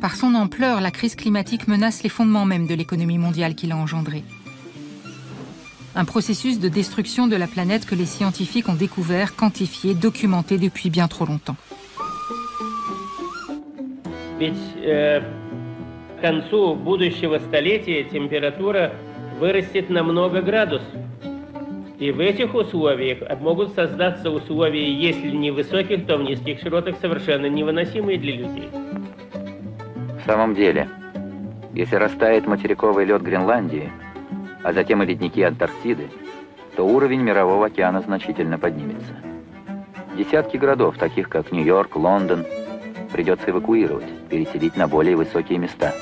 Par son ampleur, la crise climatique menace les fondements même de l'économie mondiale qu'il a engendrée. Un processus de destruction de la planète que les scientifiques ont découvert, quantifié, documenté depuis bien trop longtemps. К концу будущего столетия температура вырастет на много градусов. И в этих условиях могут создаться условия, если не высоких, то в низких широтах, совершенно невыносимые для людей. В самом деле, если растает материковый лед Гренландии, а затем и ледники Антарктиды, то уровень мирового океана значительно поднимется. Десятки городов, таких как Нью-Йорк, Лондон, придется эвакуировать, переселить на более высокие места.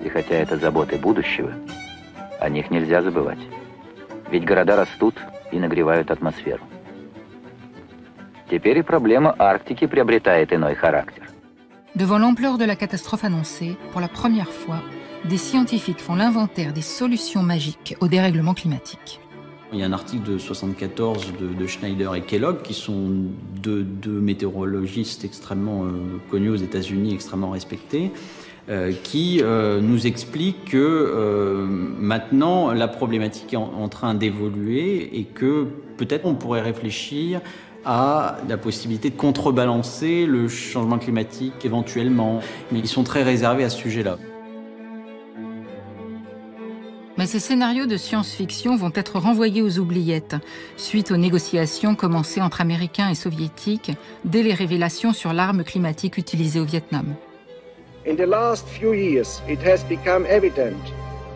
И хотя это заботы будущего, о них нельзя забывать. Ведь города растут и нагревают атмосферу. Теперь и проблема Арктики приобретает иной характер. Devant l'ampleur de la catastrophe annoncée, pour la première fois, des scientifiques font l'inventaire des solutions magiques au dérèglement climatique. Il y a un article de 1974 de Schneider et Kellogg, qui sont deux météorologistes extrêmement connus aux États-Unis, extrêmement respectés, qui nous expliquent que maintenant la problématique est en train d'évoluer et que peut-être on pourrait réfléchir à la possibilité de contrebalancer le changement climatique éventuellement. Mais ils sont très réservés à ce sujet-là. Mais ces scénarios de science-fiction vont être renvoyés aux oubliettes, suite aux négociations commencées entre Américains et Soviétiques dès les révélations sur l'arme climatique utilisée au Vietnam. In the last few years, it has become evident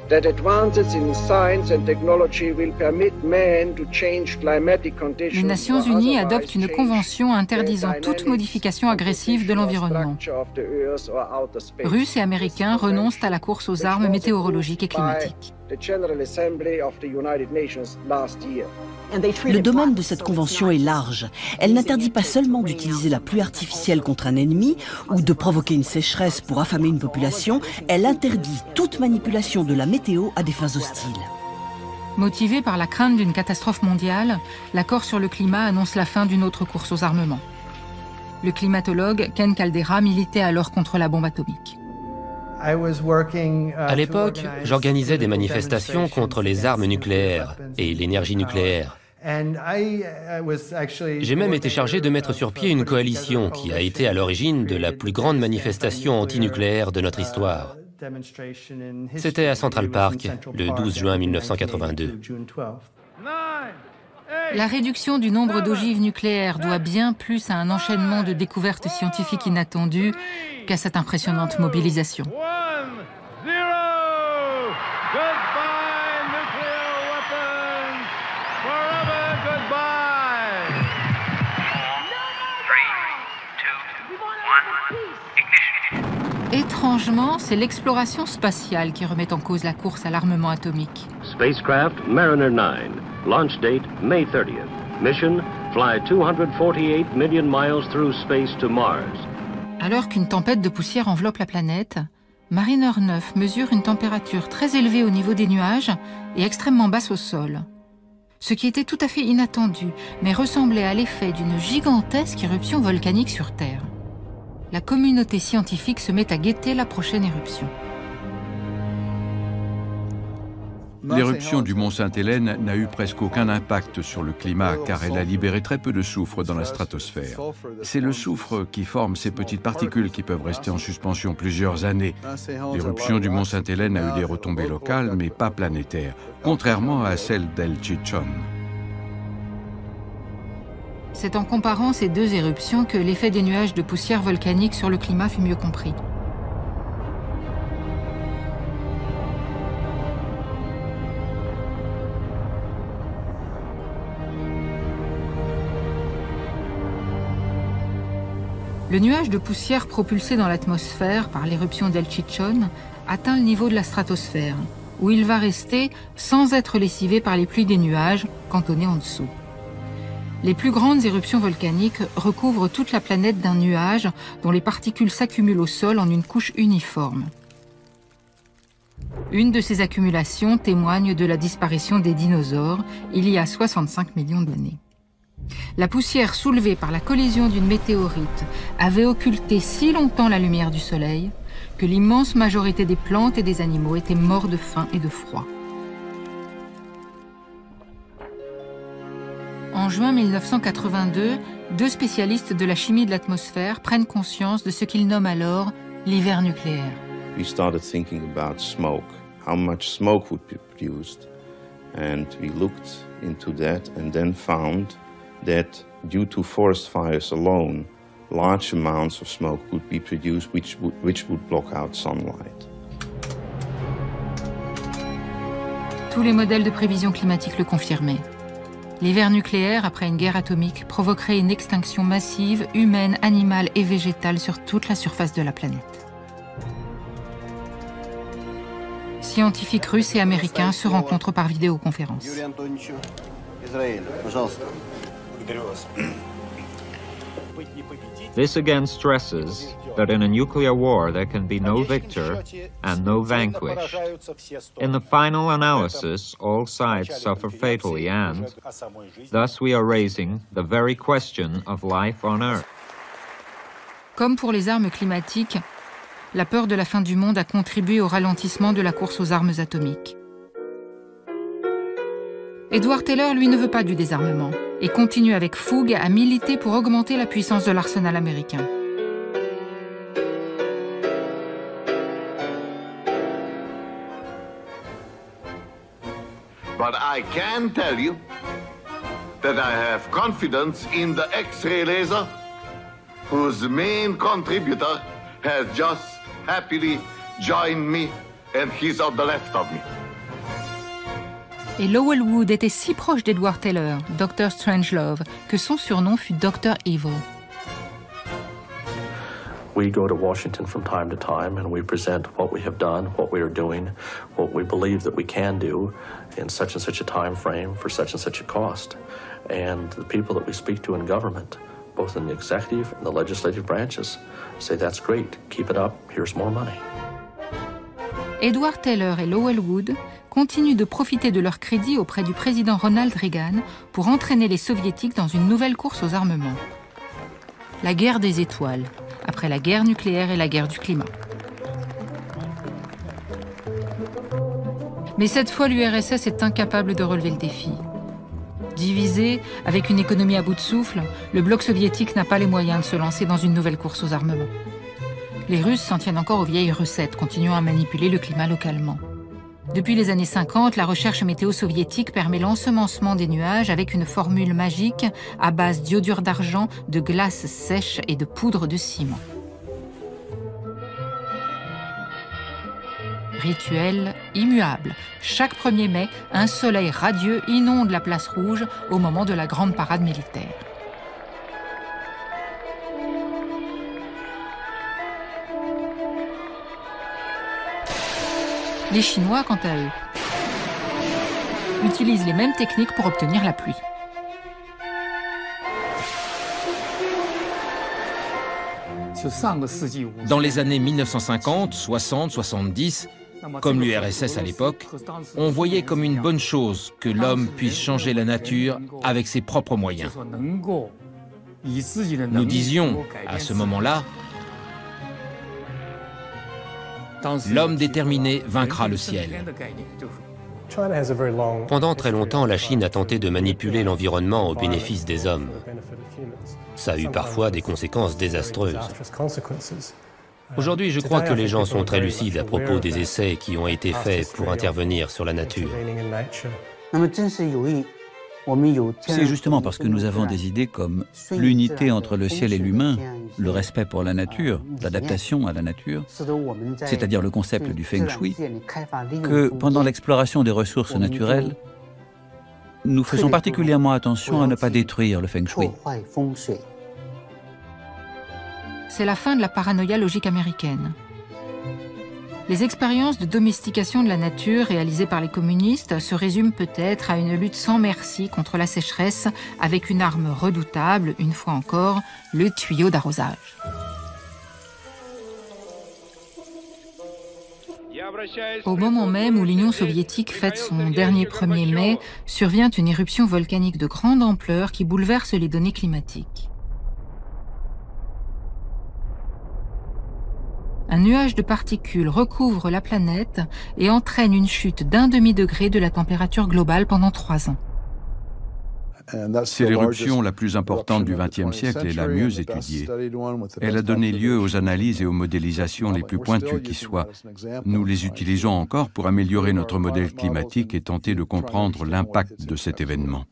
that advances in science and technology will permit man to change climatic conditions. Les Nations Unies adoptent une convention interdisant toute modification agressive de l'environnement. Russes et Américains renoncent à la course aux armes météorologiques et climatiques. Le domaine de cette convention est large. Elle n'interdit pas seulement d'utiliser la pluie artificielle contre un ennemi ou de provoquer une sécheresse pour affamer une population, elle interdit toute manipulation de la météo à des fins hostiles. Motivé par la crainte d'une catastrophe mondiale, l'accord sur le climat annonce la fin d'une autre course aux armements. Le climatologue Ken Caldeira militait alors contre la bombe atomique. À l'époque, j'organisais des manifestations contre les armes nucléaires et l'énergie nucléaire. J'ai même été chargé de mettre sur pied une coalition qui a été à l'origine de la plus grande manifestation antinucléaire de notre histoire. C'était à Central Park, le 12 juin 1982. La réduction du nombre d'ogives nucléaires doit bien plus à un enchaînement de découvertes scientifiques inattendues qu'à cette impressionnante mobilisation. Étrangement, c'est l'exploration spatiale qui remet en cause la course à l'armement atomique. Spacecraft Mariner 9, launch date May 30th. Mission, fly 248 million miles through space to Mars. Alors qu'une tempête de poussière enveloppe la planète, Mariner 9 mesure une température très élevée au niveau des nuages et extrêmement basse au sol. Ce qui était tout à fait inattendu, mais ressemblait à l'effet d'une gigantesque éruption volcanique sur Terre. La communauté scientifique se met à guetter la prochaine éruption. L'éruption du mont Sainte-Hélène n'a eu presque aucun impact sur le climat car elle a libéré très peu de soufre dans la stratosphère. C'est le soufre qui forme ces petites particules qui peuvent rester en suspension plusieurs années. L'éruption du mont Sainte-Hélène a eu des retombées locales mais pas planétaires, contrairement à celle d'El Chichón. C'est en comparant ces deux éruptions que l'effet des nuages de poussière volcanique sur le climat fut mieux compris. Le nuage de poussière propulsé dans l'atmosphère par l'éruption d'El Chichón atteint le niveau de la stratosphère, où il va rester sans être lessivé par les pluies des nuages, cantonnés en dessous. Les plus grandes éruptions volcaniques recouvrent toute la planète d'un nuage dont les particules s'accumulent au sol en une couche uniforme. Une de ces accumulations témoigne de la disparition des dinosaures il y a 65 millions d'années. La poussière soulevée par la collision d'une météorite avait occulté si longtemps la lumière du soleil que l'immense majorité des plantes et des animaux étaient morts de faim et de froid. En juin 1982, deux spécialistes de la chimie de l'atmosphère prennent conscience de ce qu'ils nomment alors l'hiver nucléaire. We started thinking about smoke, how much smoke would be produced, and we looked into that and then found that due to forest fires alone, large amounts of smoke would be produced which would block out sunlight. Tous les modèles de prévision climatique le confirmaient. L'hiver nucléaire, après une guerre atomique, provoquerait une extinction massive, humaine, animale et végétale sur toute la surface de la planète. Scientifiques russes et américains se rencontrent par vidéoconférence. This again stresses that in a nuclear war there can be no victor and no vanquish. In the final analysis, all sides suffer fatally and, thus we are raising the very question of life on Earth. Comme pour les armes climatiques, la peur de la fin du monde a contribué au ralentissement de la course aux armes atomiques. Edward Teller, lui, ne veut pas du désarmement et continue avec fougue à militer pour augmenter la puissance de l'arsenal américain. But I can tell you that I have confidence in the X-ray laser, whose main contributor has just happily joined me, and he's on the left of me. Et Lowell Wood était si proche d'Edward Teller, Dr. Strangelove, que son surnom fut Dr. Evil. We go to Washington from time to time and we present what we have done, what we are doing, what we believe that we can do in such and such a time frame for such and such a cost. And the people that we speak to in government, both in the executive and the legislative branches, say that's great, keep it up, here's more money. Edward Teller et Lowell Wood continuent de profiter de leur crédit auprès du président Ronald Reagan pour entraîner les soviétiques dans une nouvelle course aux armements. La guerre des étoiles, après la guerre nucléaire et la guerre du climat. Mais cette fois, l'URSS est incapable de relever le défi. Divisé, avec une économie à bout de souffle, le bloc soviétique n'a pas les moyens de se lancer dans une nouvelle course aux armements. Les Russes s'en tiennent encore aux vieilles recettes, continuant à manipuler le climat localement. Depuis les années 50, la recherche météo soviétique permet l'ensemencement des nuages avec une formule magique à base d'iodure d'argent, de glace sèche et de poudre de ciment. Rituel immuable. Chaque 1er mai, un soleil radieux inonde la place rouge au moment de la grande parade militaire. Les Chinois, quant à eux, utilisent les mêmes techniques pour obtenir la pluie. Dans les années 1950, 60, 70, comme l'URSS à l'époque, on voyait comme une bonne chose que l'homme puisse changer la nature avec ses propres moyens. Nous disions, à ce moment-là, l'homme déterminé vaincra le ciel. Pendant très longtemps, la Chine a tenté de manipuler l'environnement au bénéfice des hommes. Ça a eu parfois des conséquences désastreuses. Aujourd'hui, je crois que les gens sont très lucides à propos des essais qui ont été faits pour intervenir sur la nature. C'est justement parce que nous avons des idées comme l'unité entre le ciel et l'humain, le respect pour la nature, l'adaptation à la nature, c'est-à-dire le concept du feng shui, que pendant l'exploration des ressources naturelles, nous faisons particulièrement attention à ne pas détruire le feng shui. C'est la fin de la paranoïa logique américaine. Les expériences de domestication de la nature réalisées par les communistes se résument peut-être à une lutte sans merci contre la sécheresse avec une arme redoutable, une fois encore, le tuyau d'arrosage. Au moment même où l'Union soviétique fête son dernier 1er mai, survient une éruption volcanique de grande ampleur qui bouleverse les données climatiques. Un nuage de particules recouvre la planète et entraîne une chute d'1,5 degré de la température globale pendant 3 ans. C'est l'éruption la plus importante du XXe siècle et la mieux étudiée. Elle a donné lieu aux analyses et aux modélisations les plus pointues qui soient. Nous les utilisons encore pour améliorer notre modèle climatique et tenter de comprendre l'impact de cet événement.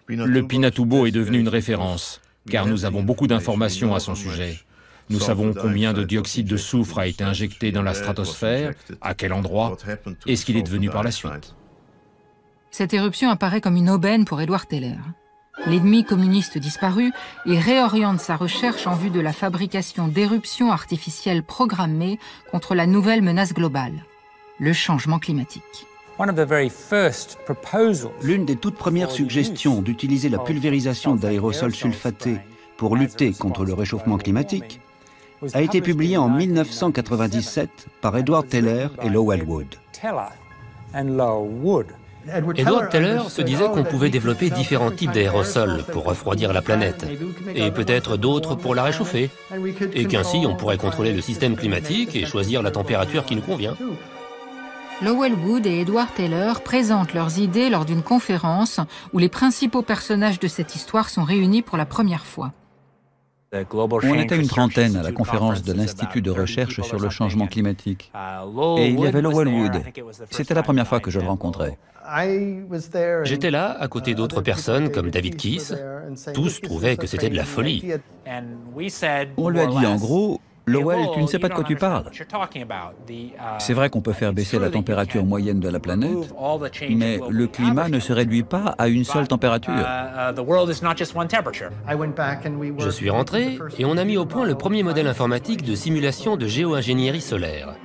Le Pinatubo est devenu une référence, car nous avons beaucoup d'informations à son sujet. Nous savons combien de dioxyde de soufre a été injecté dans la stratosphère, à quel endroit, et ce qu'il est devenu par la suite. Cette éruption apparaît comme une aubaine pour Edward Teller. L'ennemi communiste disparu, il réoriente sa recherche en vue de la fabrication d'éruptions artificielles programmées contre la nouvelle menace globale, le changement climatique. L'une des toutes premières suggestions d'utiliser la pulvérisation d'aérosols sulfatés pour lutter contre le réchauffement climatique a été publié en 1997 par Edward Teller et Lowell Wood. Edward Teller se disait qu'on pouvait développer différents types d'aérosols pour refroidir la planète, et peut-être d'autres pour la réchauffer, et qu'ainsi on pourrait contrôler le système climatique et choisir la température qui nous convient. Lowell Wood et Edward Teller présentent leurs idées lors d'une conférence où les principaux personnages de cette histoire sont réunis pour la première fois. On était une trentaine à la conférence de l'Institut de recherche sur le changement climatique. Et il y avait Lowell Wood. C'était la première fois que je le rencontrais. J'étais là, à côté d'autres personnes comme David Keyes. Tous trouvaient que c'était de la folie. On lui a dit en gros, Lowell, tu ne sais pas de quoi tu parles. C'est vrai qu'on peut faire baisser la température moyenne de la planète, mais le climat ne se réduit pas à une seule température. Je suis rentré et on a mis au point le premier modèle informatique de simulation de géo-ingénierie solaire.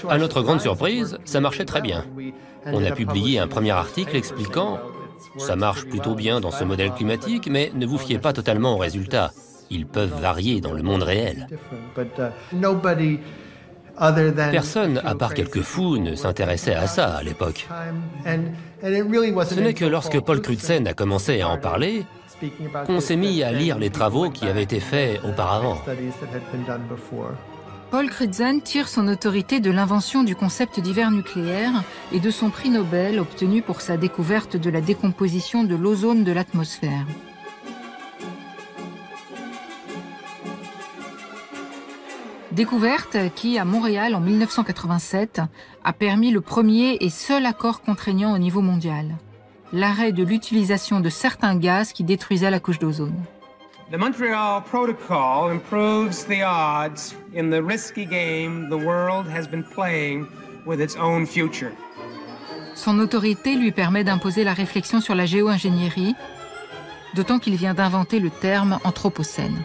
À notre grande surprise, ça marchait très bien. On a publié un premier article expliquant « Ça marche plutôt bien dans ce modèle climatique, mais ne vous fiez pas totalement aux résultats. Ils peuvent varier dans le monde réel. » Personne, à part quelques fous, ne s'intéressait à ça à l'époque. Ce n'est que lorsque Paul Crutzen a commencé à en parler qu'on s'est mis à lire les travaux qui avaient été faits auparavant. Paul Crutzen tire son autorité de l'invention du concept d'hiver nucléaire et de son prix Nobel obtenu pour sa découverte de la décomposition de l'ozone de l'atmosphère. Découverte qui, à Montréal en 1987, a permis le premier et seul accord contraignant au niveau mondial, l'arrêt de l'utilisation de certains gaz qui détruisaient la couche d'ozone. The Montreal Protocol improves the odds in the risky game the world has been playing with its own future. Son autorité lui permet d'imposer la réflexion sur la géo-ingénierie, d'autant qu'il vient d'inventer le terme anthropocène.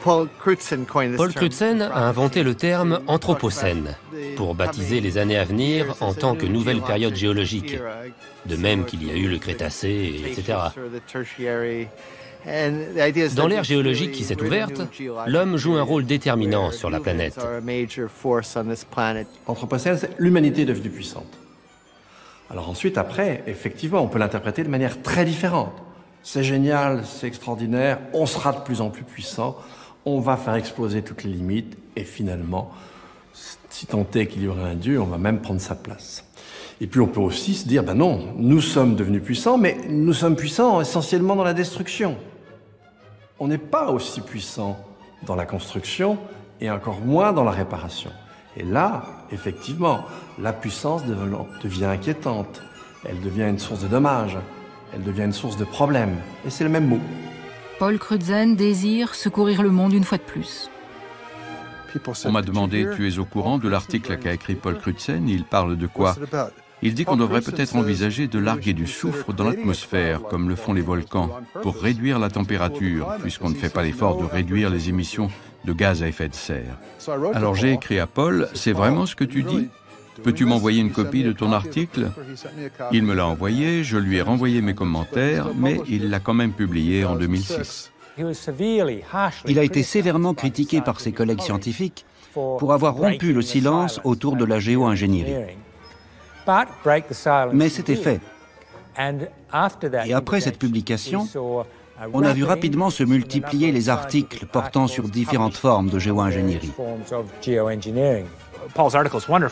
Paul Crutzen a inventé le terme anthropocène pour baptiser les années à venir en tant que nouvelle période géologique, de même qu'il y a eu le Crétacé, etc. Dans l'ère géologique qui s'est ouverte, l'homme joue un rôle déterminant sur la planète. Anthropocène, c'est l'humanité est devenue puissante. Alors ensuite, après, effectivement, on peut l'interpréter de manière très différente. C'est génial, c'est extraordinaire, on sera de plus en plus puissant, on va faire exploser toutes les limites, et finalement, si tant est qu'il y aurait un Dieu, on va même prendre sa place. Et puis on peut aussi se dire, ben non, nous sommes devenus puissants, mais nous sommes puissants essentiellement dans la destruction. On n'est pas aussi puissant dans la construction et encore moins dans la réparation. Et là, effectivement, la puissance devient inquiétante. Elle devient une source de dommages. Elle devient une source de problèmes. Et c'est le même mot. Paul Crutzen désire secourir le monde une fois de plus. On m'a demandé, tu es au courant de l'article qu'a écrit Paul Crutzen? Il parle de quoi? Il dit qu'on devrait peut-être envisager de larguer du soufre dans l'atmosphère, comme le font les volcans, pour réduire la température, puisqu'on ne fait pas l'effort de réduire les émissions de gaz à effet de serre. Alors j'ai écrit à Paul, c'est vraiment ce que tu dis? Peux-tu m'envoyer une copie de ton article? Il me l'a envoyé, je lui ai renvoyé mes commentaires, mais il l'a quand même publié en 2006. Il a été sévèrement critiqué par ses collègues scientifiques pour avoir rompu le silence autour de la géo-ingénierie. Mais c'était fait. Et après cette publication, on a vu rapidement se multiplier les articles portant sur différentes formes de géo-ingénierie.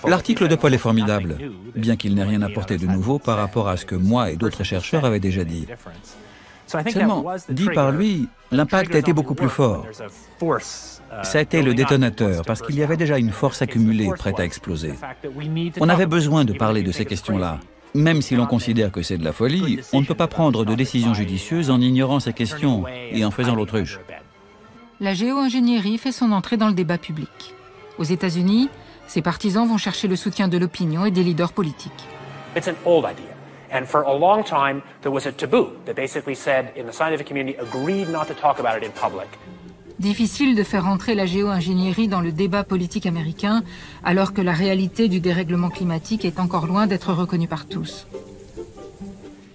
L'article de Paul est formidable, bien qu'il n'ait rien apporté de nouveau par rapport à ce que moi et d'autres chercheurs avaient déjà dit. Seulement, dit par lui, l'impact a été beaucoup plus fort. Ça a été le détonateur, parce qu'il y avait déjà une force accumulée prête à exploser. On avait besoin de parler de ces questions-là. Même si l'on considère que c'est de la folie, on ne peut pas prendre de décisions judicieuses en ignorant ces questions et en faisant l'autruche. La géo-ingénierie fait son entrée dans le débat public. Aux États-Unis, ses partisans vont chercher le soutien de l'opinion et des leaders politiques. It's an old idea. And for a long time, there was a taboo that basically said, in the scientific community, agreed not to talk about it in public. Difficile de faire entrer la géo-ingénierie dans le débat politique américain, alors que la réalité du dérèglement climatique est encore loin d'être reconnue par tous.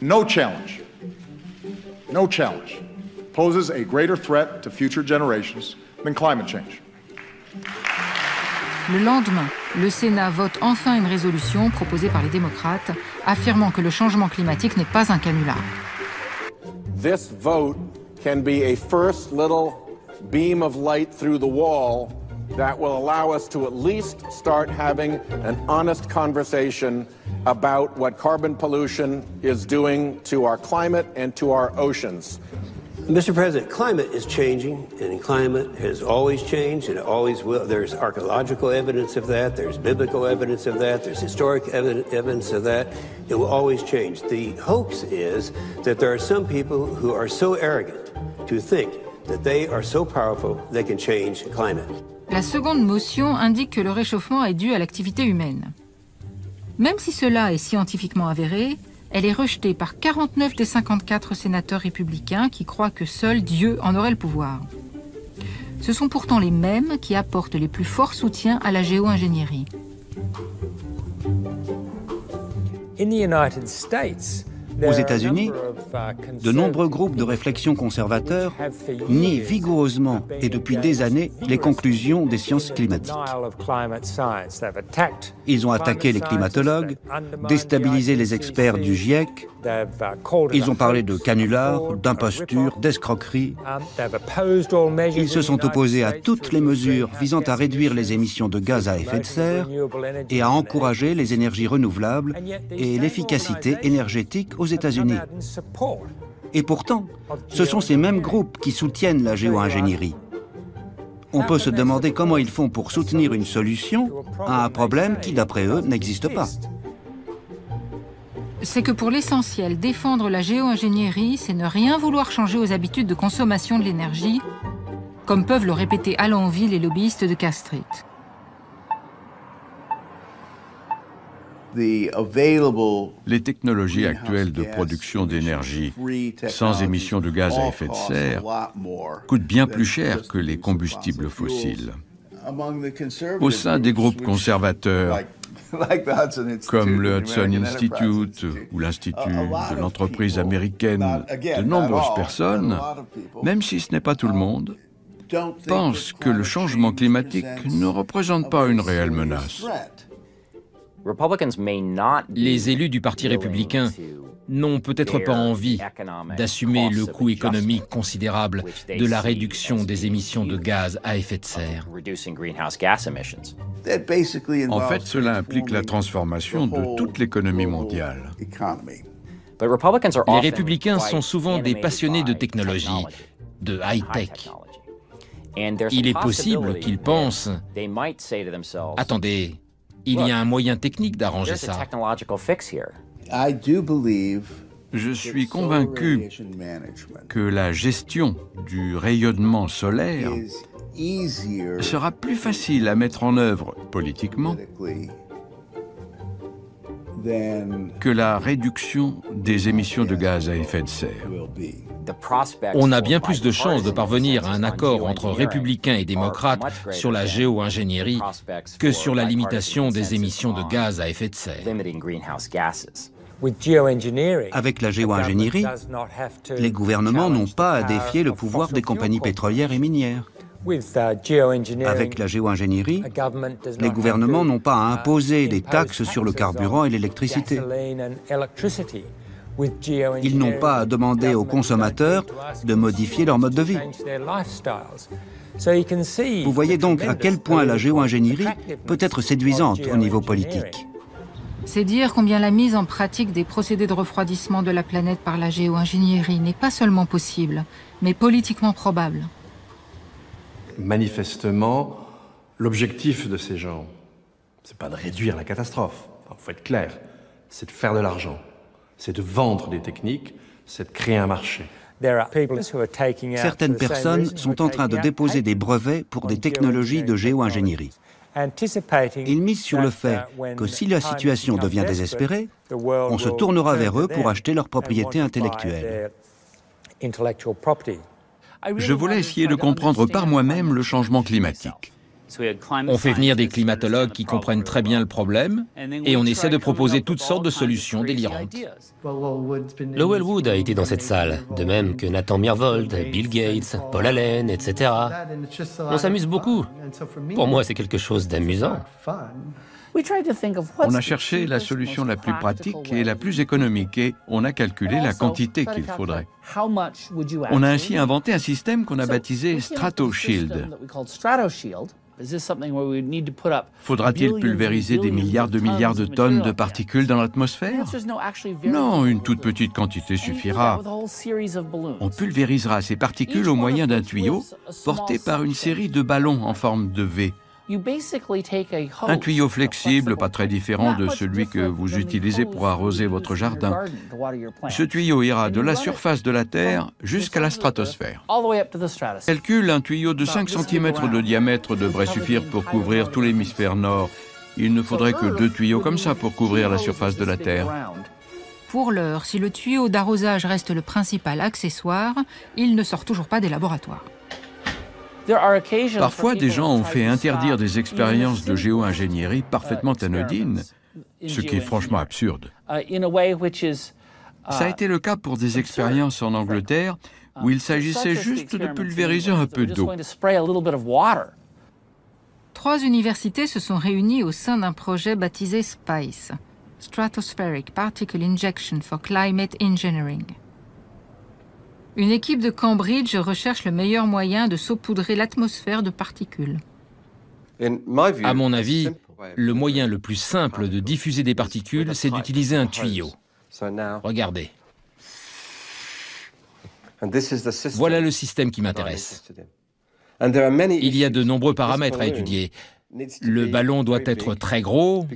No challenge. No challenge. poses a greater threat to future generations than climate change. Le lendemain, le Sénat vote enfin une résolution proposée par les démocrates, affirmant que le changement climatique n'est pas un canular. This vote can be a first little beam of light through the wall that will allow us to at least start having an honest conversation about what carbon pollution is doing to our climate and to our oceans. Mr. President, climate is changing, and climate has always changed, and it always will. There's archaeological evidence of that, there's biblical evidence of that, there's historic evidence of that. It will always change. The hoax is that there are some people who are so arrogant to think that they are so powerful they can change climate. La seconde motion indique que le réchauffement est dû à l'activité humaine. Même si cela est scientifiquement avéré, elle est rejetée par 49 des 54 sénateurs républicains qui croient que seul Dieu en aurait le pouvoir. Ce sont pourtant les mêmes qui apportent les plus forts soutiens à la géo-ingénierie. Aux États-Unis, de nombreux groupes de réflexion conservateurs nient vigoureusement et depuis des années les conclusions des sciences climatiques. Ils ont attaqué les climatologues, déstabilisé les experts du GIEC, ils ont parlé de canulars, d'imposture, d'escroquerie. Ils se sont opposés à toutes les mesures visant à réduire les émissions de gaz à effet de serre et à encourager les énergies renouvelables et l'efficacité énergétique aux États-Unis. Et pourtant, ce sont ces mêmes groupes qui soutiennent la géo-ingénierie. On peut se demander comment ils font pour soutenir une solution à un problème qui, d'après eux, n'existe pas. C'est que pour l'essentiel, défendre la géo-ingénierie, c'est ne rien vouloir changer aux habitudes de consommation de l'énergie, comme peuvent le répéter à l'envi les lobbyistes de Cass Street. Les technologies actuelles de production d'énergie sans émissions de gaz à effet de serre coûtent bien plus cher que les combustibles fossiles. Au sein des groupes conservateurs, comme le Hudson Institute ou l'Institut de l'entreprise américaine, de nombreuses personnes, même si ce n'est pas tout le monde, pensent que le changement climatique ne représente pas une réelle menace. Les élus du Parti républicain n'ont peut-être pas envie d'assumer le coût économique considérable de la réduction des émissions de gaz à effet de serre. En fait, cela implique la transformation de toute l'économie mondiale. Les républicains sont souvent des passionnés de technologie, de high-tech. Il est possible qu'ils pensent « Attendez, il y a un moyen technique d'arranger ça. » Je suis convaincu que la gestion du rayonnement solaire sera plus facile à mettre en œuvre politiquement que la réduction des émissions de gaz à effet de serre. On a bien plus de chances de parvenir à un accord entre républicains et démocrates sur la géo-ingénierie que sur la limitation des émissions de gaz à effet de serre. Avec la géo-ingénierie, les gouvernements n'ont pas à défier le pouvoir des compagnies pétrolières et minières. Avec la géo-ingénierie, les gouvernements n'ont pas à imposer des taxes sur le carburant et l'électricité. Ils n'ont pas à demander aux consommateurs de modifier leur mode de vie. Vous voyez donc à quel point la géo-ingénierie peut être séduisante au niveau politique. C'est dire combien la mise en pratique des procédés de refroidissement de la planète par la géo-ingénierie n'est pas seulement possible, mais politiquement probable. Manifestement, l'objectif de ces gens, c'est pas de réduire la catastrophe, il faut être clair, c'est de faire de l'argent, c'est de vendre des techniques, c'est de créer un marché. Certaines personnes sont en train de déposer des brevets pour des technologies de géo-ingénierie. Ils misent sur le fait que si la situation devient désespérée, on se tournera vers eux pour acheter leur propriété intellectuelle. Je voulais essayer de comprendre par moi-même le changement climatique. On fait venir des climatologues qui comprennent très bien le problème et on essaie de proposer toutes sortes de solutions délirantes. Lowell Wood a été dans cette salle, de même que Nathan Myhrvold, Bill Gates, Paul Allen, etc. On s'amuse beaucoup. Pour moi, c'est quelque chose d'amusant. On a cherché la solution la plus pratique et la plus économique et on a calculé la quantité qu'il faudrait. On a ainsi inventé un système qu'on a baptisé StratoShield. Faudra-t-il pulvériser des milliards de tonnes de particules dans l'atmosphère? Non, une toute petite quantité suffira. On pulvérisera ces particules au moyen d'un tuyau porté par une série de ballons en forme de V. Un tuyau flexible, pas très différent de celui que vous utilisez pour arroser votre jardin. Ce tuyau ira de la surface de la Terre jusqu'à la stratosphère. Calcul, un tuyau de 5 cm de diamètre devrait suffire pour couvrir tout l'hémisphère nord. Il ne faudrait que 2 tuyaux comme ça pour couvrir la surface de la Terre. Pour l'heure, si le tuyau d'arrosage reste le principal accessoire, il ne sort toujours pas des laboratoires. Parfois, des gens ont fait interdire des expériences de géo-ingénierie parfaitement anodines, ce qui est franchement absurde. Ça a été le cas pour des expériences en Angleterre où il s'agissait juste de pulvériser un peu d'eau. 3 universités se sont réunies au sein d'un projet baptisé SPICE, Stratospheric Particle Injection for Climate Engineering. Une équipe de Cambridge recherche le meilleur moyen de saupoudrer l'atmosphère de particules. À mon avis, le moyen le plus simple de diffuser des particules, c'est d'utiliser un tuyau. Regardez. Voilà le système qui m'intéresse. Il y a de nombreux paramètres à étudier. Le ballon doit être très gros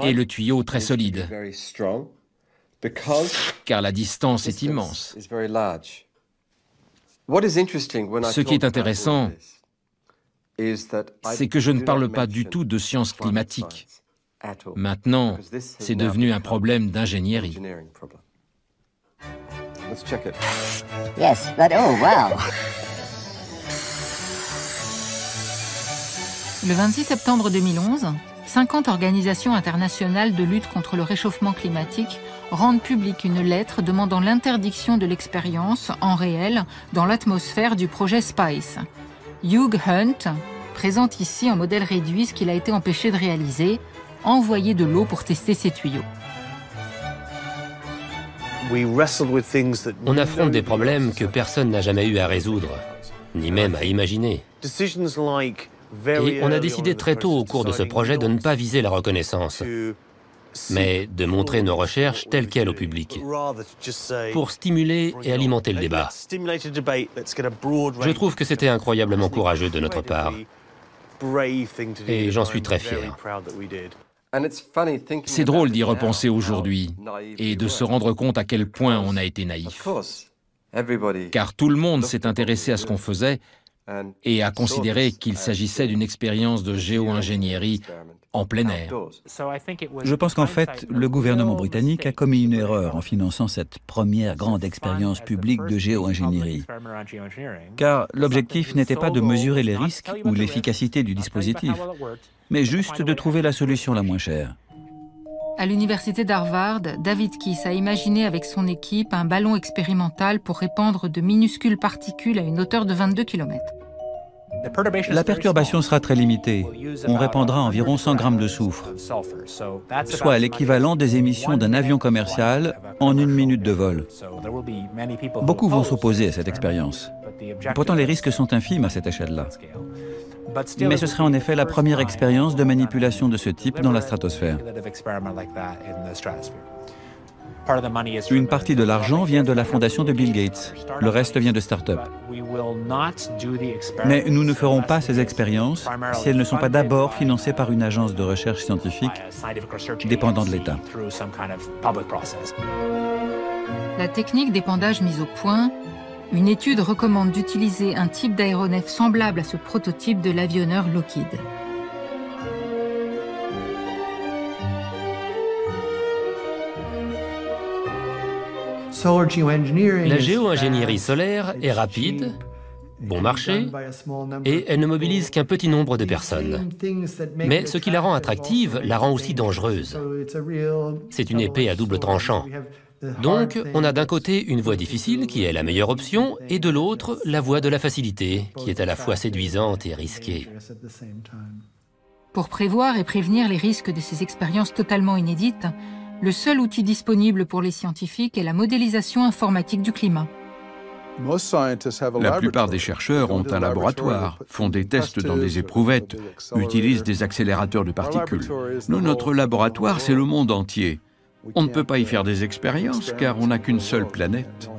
et le tuyau très solide, car la distance est immense. Ce qui est intéressant, c'est que je ne parle pas du tout de sciences climatiques. Maintenant, c'est devenu un problème d'ingénierie. Yes, but oh wow. Le 26 septembre 2011, 50 organisations internationales de lutte contre le réchauffement climatique rendent publique une lettre demandant l'interdiction de l'expérience en réel dans l'atmosphère du projet SPICE. Hugh Hunt présente ici en modèle réduit ce qu'il a été empêché de réaliser, envoyer de l'eau pour tester ses tuyaux. On affronte des problèmes que personne n'a jamais eu à résoudre, ni même à imaginer. Et on a décidé très tôt au cours de ce projet de ne pas viser la reconnaissance, mais de montrer nos recherches telles quelles au public, pour stimuler et alimenter le débat. Je trouve que c'était incroyablement courageux de notre part, et j'en suis très fier. C'est drôle d'y repenser aujourd'hui et de se rendre compte à quel point on a été naïf. Car tout le monde s'est intéressé à ce qu'on faisait et a considéré qu'il s'agissait d'une expérience de géo-ingénierie en plein air. Je pense qu'en fait, le gouvernement britannique a commis une erreur en finançant cette première grande expérience publique de géo-ingénierie. Car l'objectif n'était pas de mesurer les risques ou l'efficacité du dispositif, mais juste de trouver la solution la moins chère. À l'université d'Harvard, David Kiss a imaginé avec son équipe un ballon expérimental pour répandre de minuscules particules à une hauteur de 22 km. La perturbation sera très limitée. On répandra environ 100 grammes de soufre, soit l'équivalent des émissions d'un avion commercial en 1 minute de vol. Beaucoup vont s'opposer à cette expérience. Pourtant, les risques sont infimes à cette échelle-là. Mais ce serait en effet la première expérience de manipulation de ce type dans la stratosphère. Une partie de l'argent vient de la fondation de Bill Gates. Le reste vient de start-up. Mais nous ne ferons pas ces expériences si elles ne sont pas d'abord financées par une agence de recherche scientifique dépendant de l'État. La technique d'épandage mise au point, une étude recommande d'utiliser un type d'aéronef semblable à ce prototype de l'avionneur Lockheed. La géo-ingénierie solaire est rapide, bon marché, et elle ne mobilise qu'un petit nombre de personnes. Mais ce qui la rend attractive la rend aussi dangereuse. C'est une épée à double tranchant. Donc, on a d'un côté une voie difficile, qui est la meilleure option, et de l'autre, la voie de la facilité, qui est à la fois séduisante et risquée. Pour prévoir et prévenir les risques de ces expériences totalement inédites, le seul outil disponible pour les scientifiques est la modélisation informatique du climat. La plupart des chercheurs ont un laboratoire, font des tests dans des éprouvettes, utilisent des accélérateurs de particules. Nous, notre laboratoire, c'est le monde entier. On ne peut pas y faire des expériences car on n'a qu'une seule planète.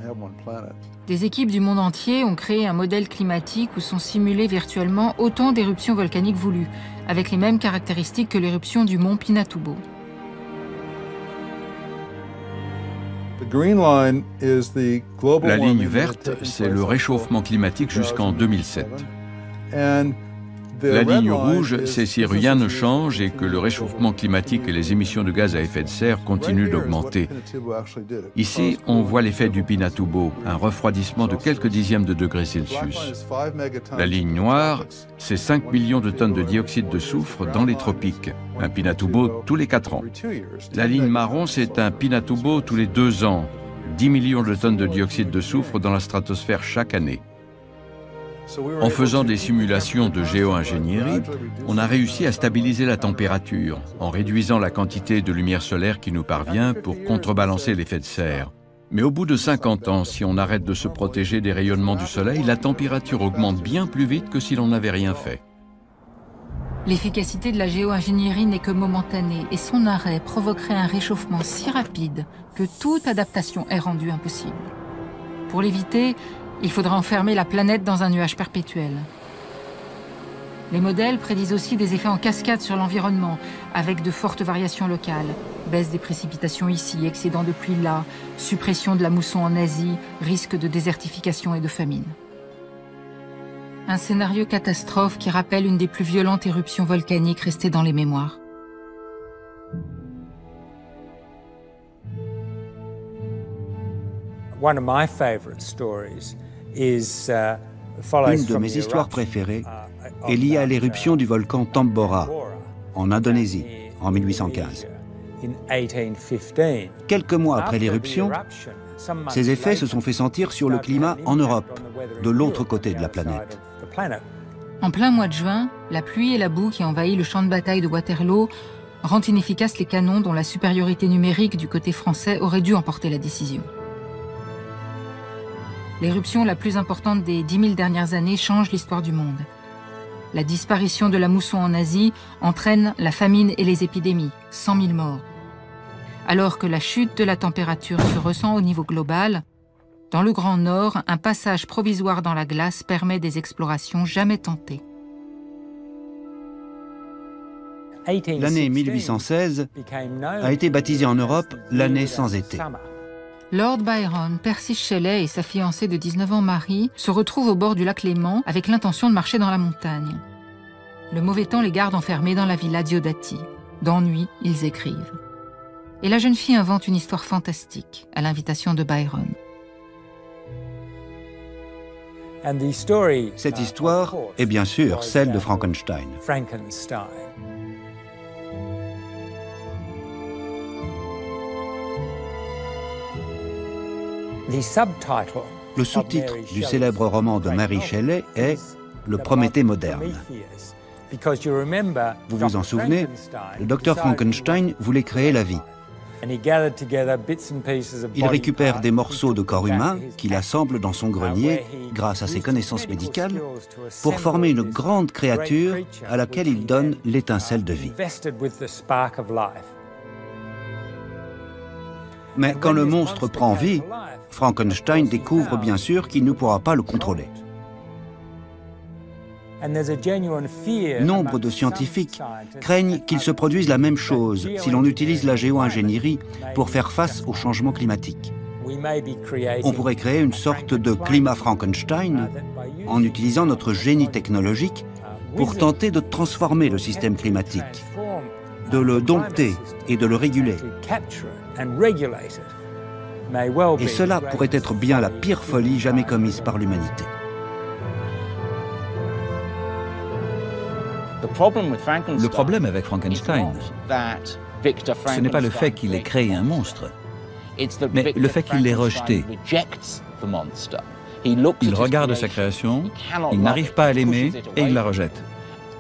Des équipes du monde entier ont créé un modèle climatique où sont simulées virtuellement autant d'éruptions volcaniques voulues, avec les mêmes caractéristiques que l'éruption du mont Pinatubo. La ligne verte, c'est le réchauffement climatique jusqu'en 2007. La ligne rouge, c'est si rien ne change et que le réchauffement climatique et les émissions de gaz à effet de serre continuent d'augmenter. Ici, on voit l'effet du Pinatubo, un refroidissement de quelques dixièmes de degrés Celsius. La ligne noire, c'est 5 millions de tonnes de dioxyde de soufre dans les tropiques, un Pinatubo tous les 4 ans. La ligne marron, c'est un Pinatubo tous les 2 ans, 10 millions de tonnes de dioxyde de soufre dans la stratosphère chaque année. En faisant des simulations de géo-ingénierie, on a réussi à stabiliser la température, en réduisant la quantité de lumière solaire qui nous parvient pour contrebalancer l'effet de serre. Mais au bout de 50 ans, si on arrête de se protéger des rayonnements du soleil, la température augmente bien plus vite que si l'on n'avait rien fait. L'efficacité de la géo-ingénierie n'est que momentanée et son arrêt provoquerait un réchauffement si rapide que toute adaptation est rendue impossible. Pour l'éviter, il faudra enfermer la planète dans un nuage perpétuel. Les modèles prédisent aussi des effets en cascade sur l'environnement, avec de fortes variations locales. Baisse des précipitations ici, excédent de pluie là, suppression de la mousson en Asie, risque de désertification et de famine. Un scénario catastrophe qui rappelle une des plus violentes éruptions volcaniques restées dans les mémoires. Une de mes histoires préférées est liée à l'éruption du volcan Tambora, en Indonésie, en 1815. Quelques mois après l'éruption, ces effets se sont fait sentir sur le climat en Europe, de l'autre côté de la planète. En plein mois de juin, la pluie et la boue qui envahit le champ de bataille de Waterloo rend inefficaces les canons dont la supériorité numérique du côté français aurait dû emporter la décision. L'éruption la plus importante des 10 000 dernières années change l'histoire du monde. La disparition de la mousson en Asie entraîne la famine et les épidémies, 100 000 morts. Alors que la chute de la température se ressent au niveau global, dans le Grand Nord, un passage provisoire dans la glace permet des explorations jamais tentées. L'année 1816 a été baptisée en Europe l'année sans été. Lord Byron, Percy Shelley et sa fiancée de 19 ans Marie se retrouvent au bord du lac Léman avec l'intention de marcher dans la montagne. Le mauvais temps les garde enfermés dans la villa Diodati. D'ennui, ils écrivent. Et la jeune fille invente une histoire fantastique à l'invitation de Byron. Cette histoire est bien sûr celle de Frankenstein. Le sous-titre du célèbre roman de Mary Shelley est « Le Prométhée moderne ». Vous vous en souvenez, le docteur Frankenstein voulait créer la vie. Il récupère des morceaux de corps humain qu'il assemble dans son grenier, grâce à ses connaissances médicales, pour former une grande créature à laquelle il donne l'étincelle de vie. Mais quand le monstre prend vie, Frankenstein découvre bien sûr qu'il ne pourra pas le contrôler. Nombre de scientifiques craignent qu'il se produise la même chose si l'on utilise la géo-ingénierie pour faire face au changement climatique. On pourrait créer une sorte de climat Frankenstein en utilisant notre génie technologique pour tenter de transformer le système climatique, de le dompter et de le réguler. Et cela pourrait être bien la pire folie jamais commise par l'humanité. Le problème avec Frankenstein, ce n'est pas le fait qu'il ait créé un monstre, mais le fait qu'il l'ait rejeté. Il regarde sa création, il n'arrive pas à l'aimer et il la rejette.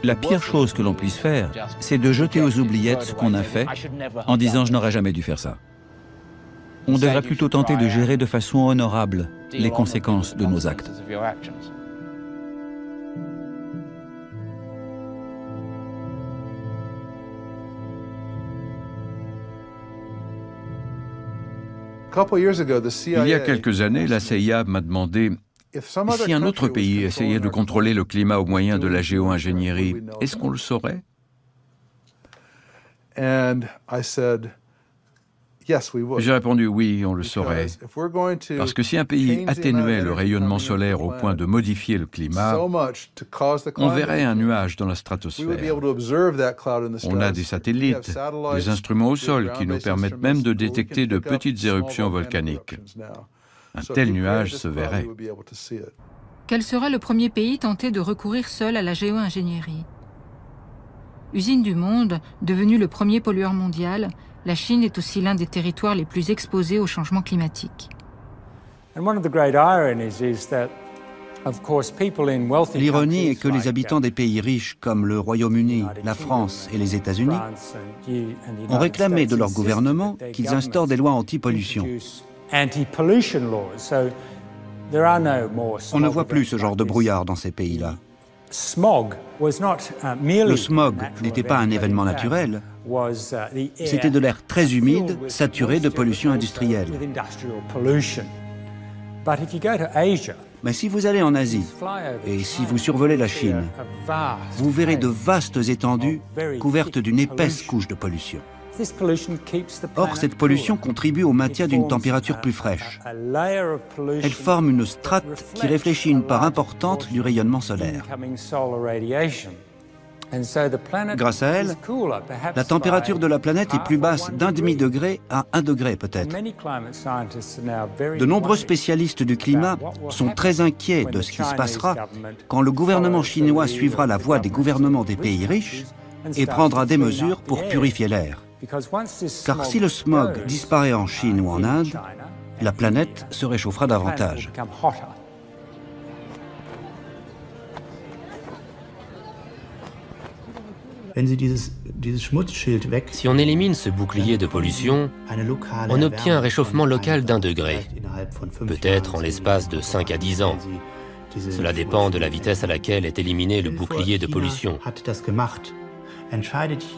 La pire chose que l'on puisse faire, c'est de jeter aux oubliettes ce qu'on a fait en disant « je n'aurais jamais dû faire ça ». On devrait plutôt tenter de gérer de façon honorable les conséquences de nos actes. Il y a quelques années, la CIA m'a demandé si un autre pays essayait de contrôler le climat au moyen de la géo-ingénierie, est-ce qu'on le saurait? J'ai répondu oui, on le saurait. Parce que si un pays atténuait le rayonnement solaire au point de modifier le climat, on verrait un nuage dans la stratosphère. On a des satellites, des instruments au sol qui nous permettent même de détecter de petites éruptions volcaniques. Un tel nuage se verrait. Quel serait le premier pays tenté de recourir seul à la géo-ingénierie? Usine du monde, devenue le premier pollueur mondial, la Chine est aussi l'un des territoires les plus exposés au changement climatique. L'ironie est que les habitants des pays riches comme le Royaume-Uni, la France et les États-Unis ont réclamé de leur gouvernement qu'ils instaurent des lois anti-pollution. On ne voit plus ce genre de brouillard dans ces pays-là. Le smog n'était pas un événement naturel, c'était de l'air très humide, saturé de pollution industrielle. Mais si vous allez en Asie, et si vous survolez la Chine, vous verrez de vastes étendues couvertes d'une épaisse couche de pollution. Or, cette pollution contribue au maintien d'une température plus fraîche. Elle forme une strate qui réfléchit une part importante du rayonnement solaire. Grâce à elle, la température de la planète est plus basse d'1,5 degré à 1 degré peut-être. De nombreux spécialistes du climat sont très inquiets de ce qui se passera quand le gouvernement chinois suivra la voie des gouvernements des pays riches et prendra des mesures pour purifier l'air. Car si le smog disparaît en Chine ou en Inde, la planète se réchauffera davantage. Si on élimine ce bouclier de pollution, on obtient un réchauffement local d'1 degré, peut-être en l'espace de 5 à 10 ans. Cela dépend de la vitesse à laquelle est éliminé le bouclier de pollution.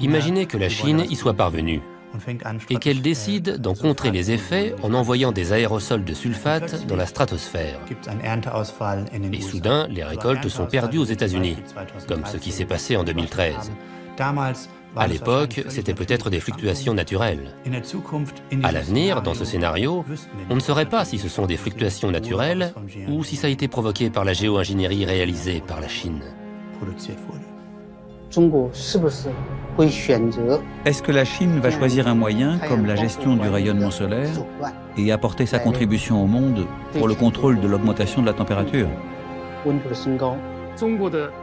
Imaginez que la Chine y soit parvenue et qu'elle décide d'en contrer les effets en envoyant des aérosols de sulfate dans la stratosphère. Et soudain, les récoltes sont perdues aux États-Unis, comme ce qui s'est passé en 2013. À l'époque, c'était peut-être des fluctuations naturelles. À l'avenir, dans ce scénario, on ne saurait pas si ce sont des fluctuations naturelles ou si ça a été provoqué par la géo-ingénierie réalisée par la Chine. Est-ce que la Chine va choisir un moyen comme la gestion du rayonnement solaire et apporter sa contribution au monde pour le contrôle de l'augmentation de la température?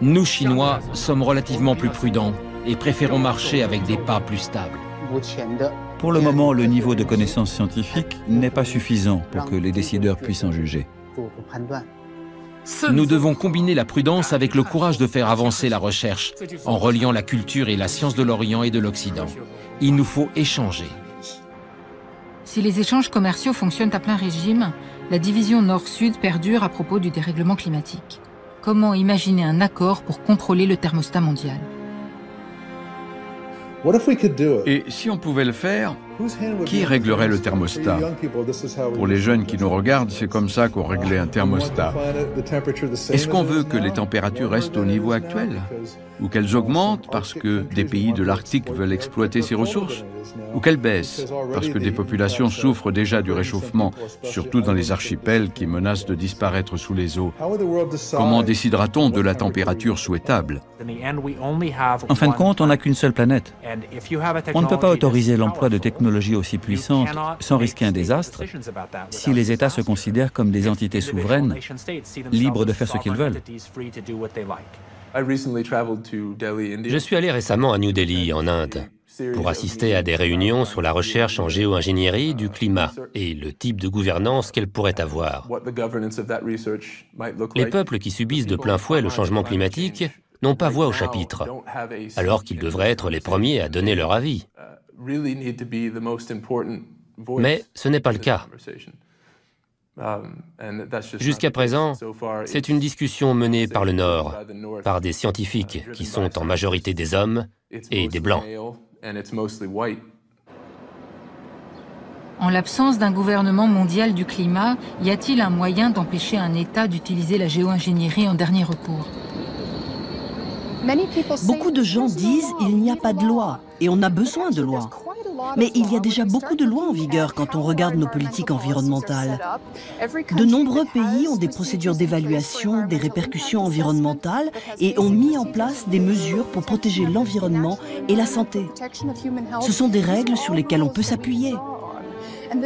Nous, Chinois, sommes relativement plus prudents et préférons marcher avec des pas plus stables. Pour le moment, le niveau de connaissance scientifique n'est pas suffisant pour que les décideurs puissent en juger. Nous devons combiner la prudence avec le courage de faire avancer la recherche, en reliant la culture et la science de l'Orient et de l'Occident. Il nous faut échanger. Si les échanges commerciaux fonctionnent à plein régime, la division nord-sud perdure à propos du dérèglement climatique. Comment imaginer un accord pour contrôler le thermostat mondial? Et si on pouvait le faire, qui réglerait le thermostat? Pour les jeunes qui nous regardent, c'est comme ça qu'on réglait un thermostat. Est-ce qu'on veut que les températures restent au niveau actuel? Ou qu'elles augmentent parce que des pays de l'Arctique veulent exploiter ces ressources? Ou qu'elles baissent parce que des populations souffrent déjà du réchauffement, surtout dans les archipels qui menacent de disparaître sous les eaux? Comment décidera-t-on de la température souhaitable? En fin de compte, on n'a qu'une seule planète. On ne peut pas autoriser l'emploi de technologies aussi puissantes sans risquer un désastre si les États se considèrent comme des entités souveraines, libres de faire ce qu'ils veulent. Je suis allé récemment à New Delhi, en Inde, pour assister à des réunions sur la recherche en géo-ingénierie du climat et le type de gouvernance qu'elle pourrait avoir. Les peuples qui subissent de plein fouet le changement climatique n'ont pas voix au chapitre, alors qu'ils devraient être les premiers à donner leur avis. Mais ce n'est pas le cas. Jusqu'à présent, c'est une discussion menée par le Nord, par des scientifiques qui sont en majorité des hommes et des Blancs. En l'absence d'un gouvernement mondial du climat, y a-t-il un moyen d'empêcher un État d'utiliser la géo-ingénierie en dernier recours? Beaucoup de gens disent qu'il n'y a pas de loi, et on a besoin de lois. Mais il y a déjà beaucoup de lois en vigueur quand on regarde nos politiques environnementales. De nombreux pays ont des procédures d'évaluation des répercussions environnementales et ont mis en place des mesures pour protéger l'environnement et la santé. Ce sont des règles sur lesquelles on peut s'appuyer.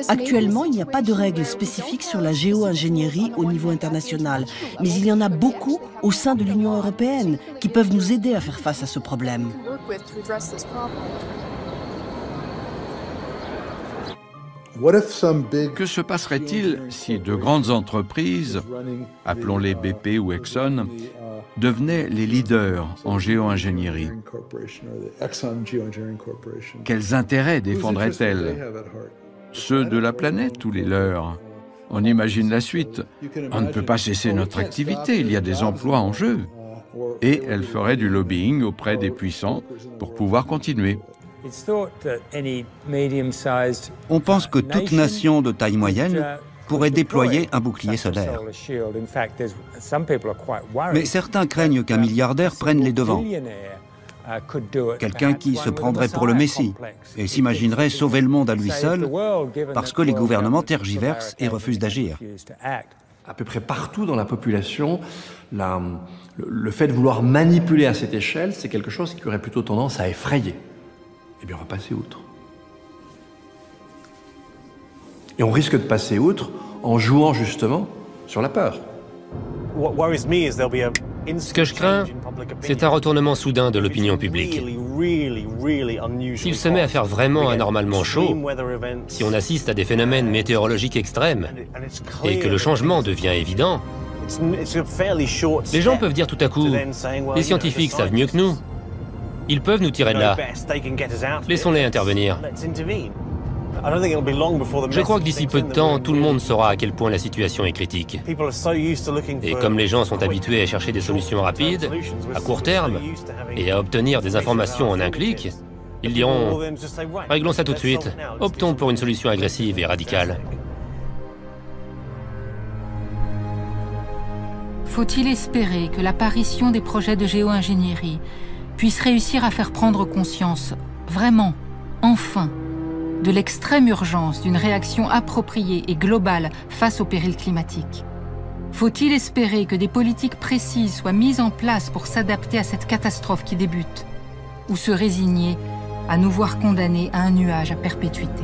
Actuellement, il n'y a pas de règles spécifiques sur la géo-ingénierie au niveau international, mais il y en a beaucoup au sein de l'Union européenne qui peuvent nous aider à faire face à ce problème. Que se passerait-il si de grandes entreprises, appelons-les BP ou Exxon, devenaient les leaders en géo-ingénierie? Quels intérêts défendraient-elles? Ceux de la planète ou les leurs? On imagine la suite. On ne peut pas cesser notre activité, il y a des emplois en jeu. Et elles feraient du lobbying auprès des puissants pour pouvoir continuer. On pense que toute nation de taille moyenne pourrait déployer un bouclier solaire. Mais certains craignent qu'un milliardaire prenne les devants. Quelqu'un qui se prendrait pour le Messie et s'imaginerait sauver le monde à lui seul parce que les gouvernements tergiversent et refusent d'agir. À peu près partout dans la population, le fait de vouloir manipuler à cette échelle, c'est quelque chose qui aurait plutôt tendance à effrayer. Eh bien, on va passer outre. Et on risque de passer outre en jouant justement sur la peur. Ce que je crains, c'est un retournement soudain de l'opinion publique. S'il se met à faire vraiment anormalement chaud, si on assiste à des phénomènes météorologiques extrêmes, et que le changement devient évident, les gens peuvent dire tout à coup, les scientifiques savent mieux que nous. Ils peuvent nous tirer de là. Laissons-les intervenir. Je crois que d'ici peu de temps, tout le monde saura à quel point la situation est critique. Et comme les gens sont habitués à chercher des solutions rapides, à court terme, et à obtenir des informations en un clic, ils diront « Réglons ça tout de suite, optons pour une solution agressive et radicale. » Faut-il espérer que l'apparition des projets de géo-ingénierie puisse réussir à faire prendre conscience, vraiment, enfin, de l'extrême urgence d'une réaction appropriée et globale face au péril climatique? Faut-il espérer que des politiques précises soient mises en place pour s'adapter à cette catastrophe qui débute? Ou se résigner à nous voir condamnés à un nuage à perpétuité?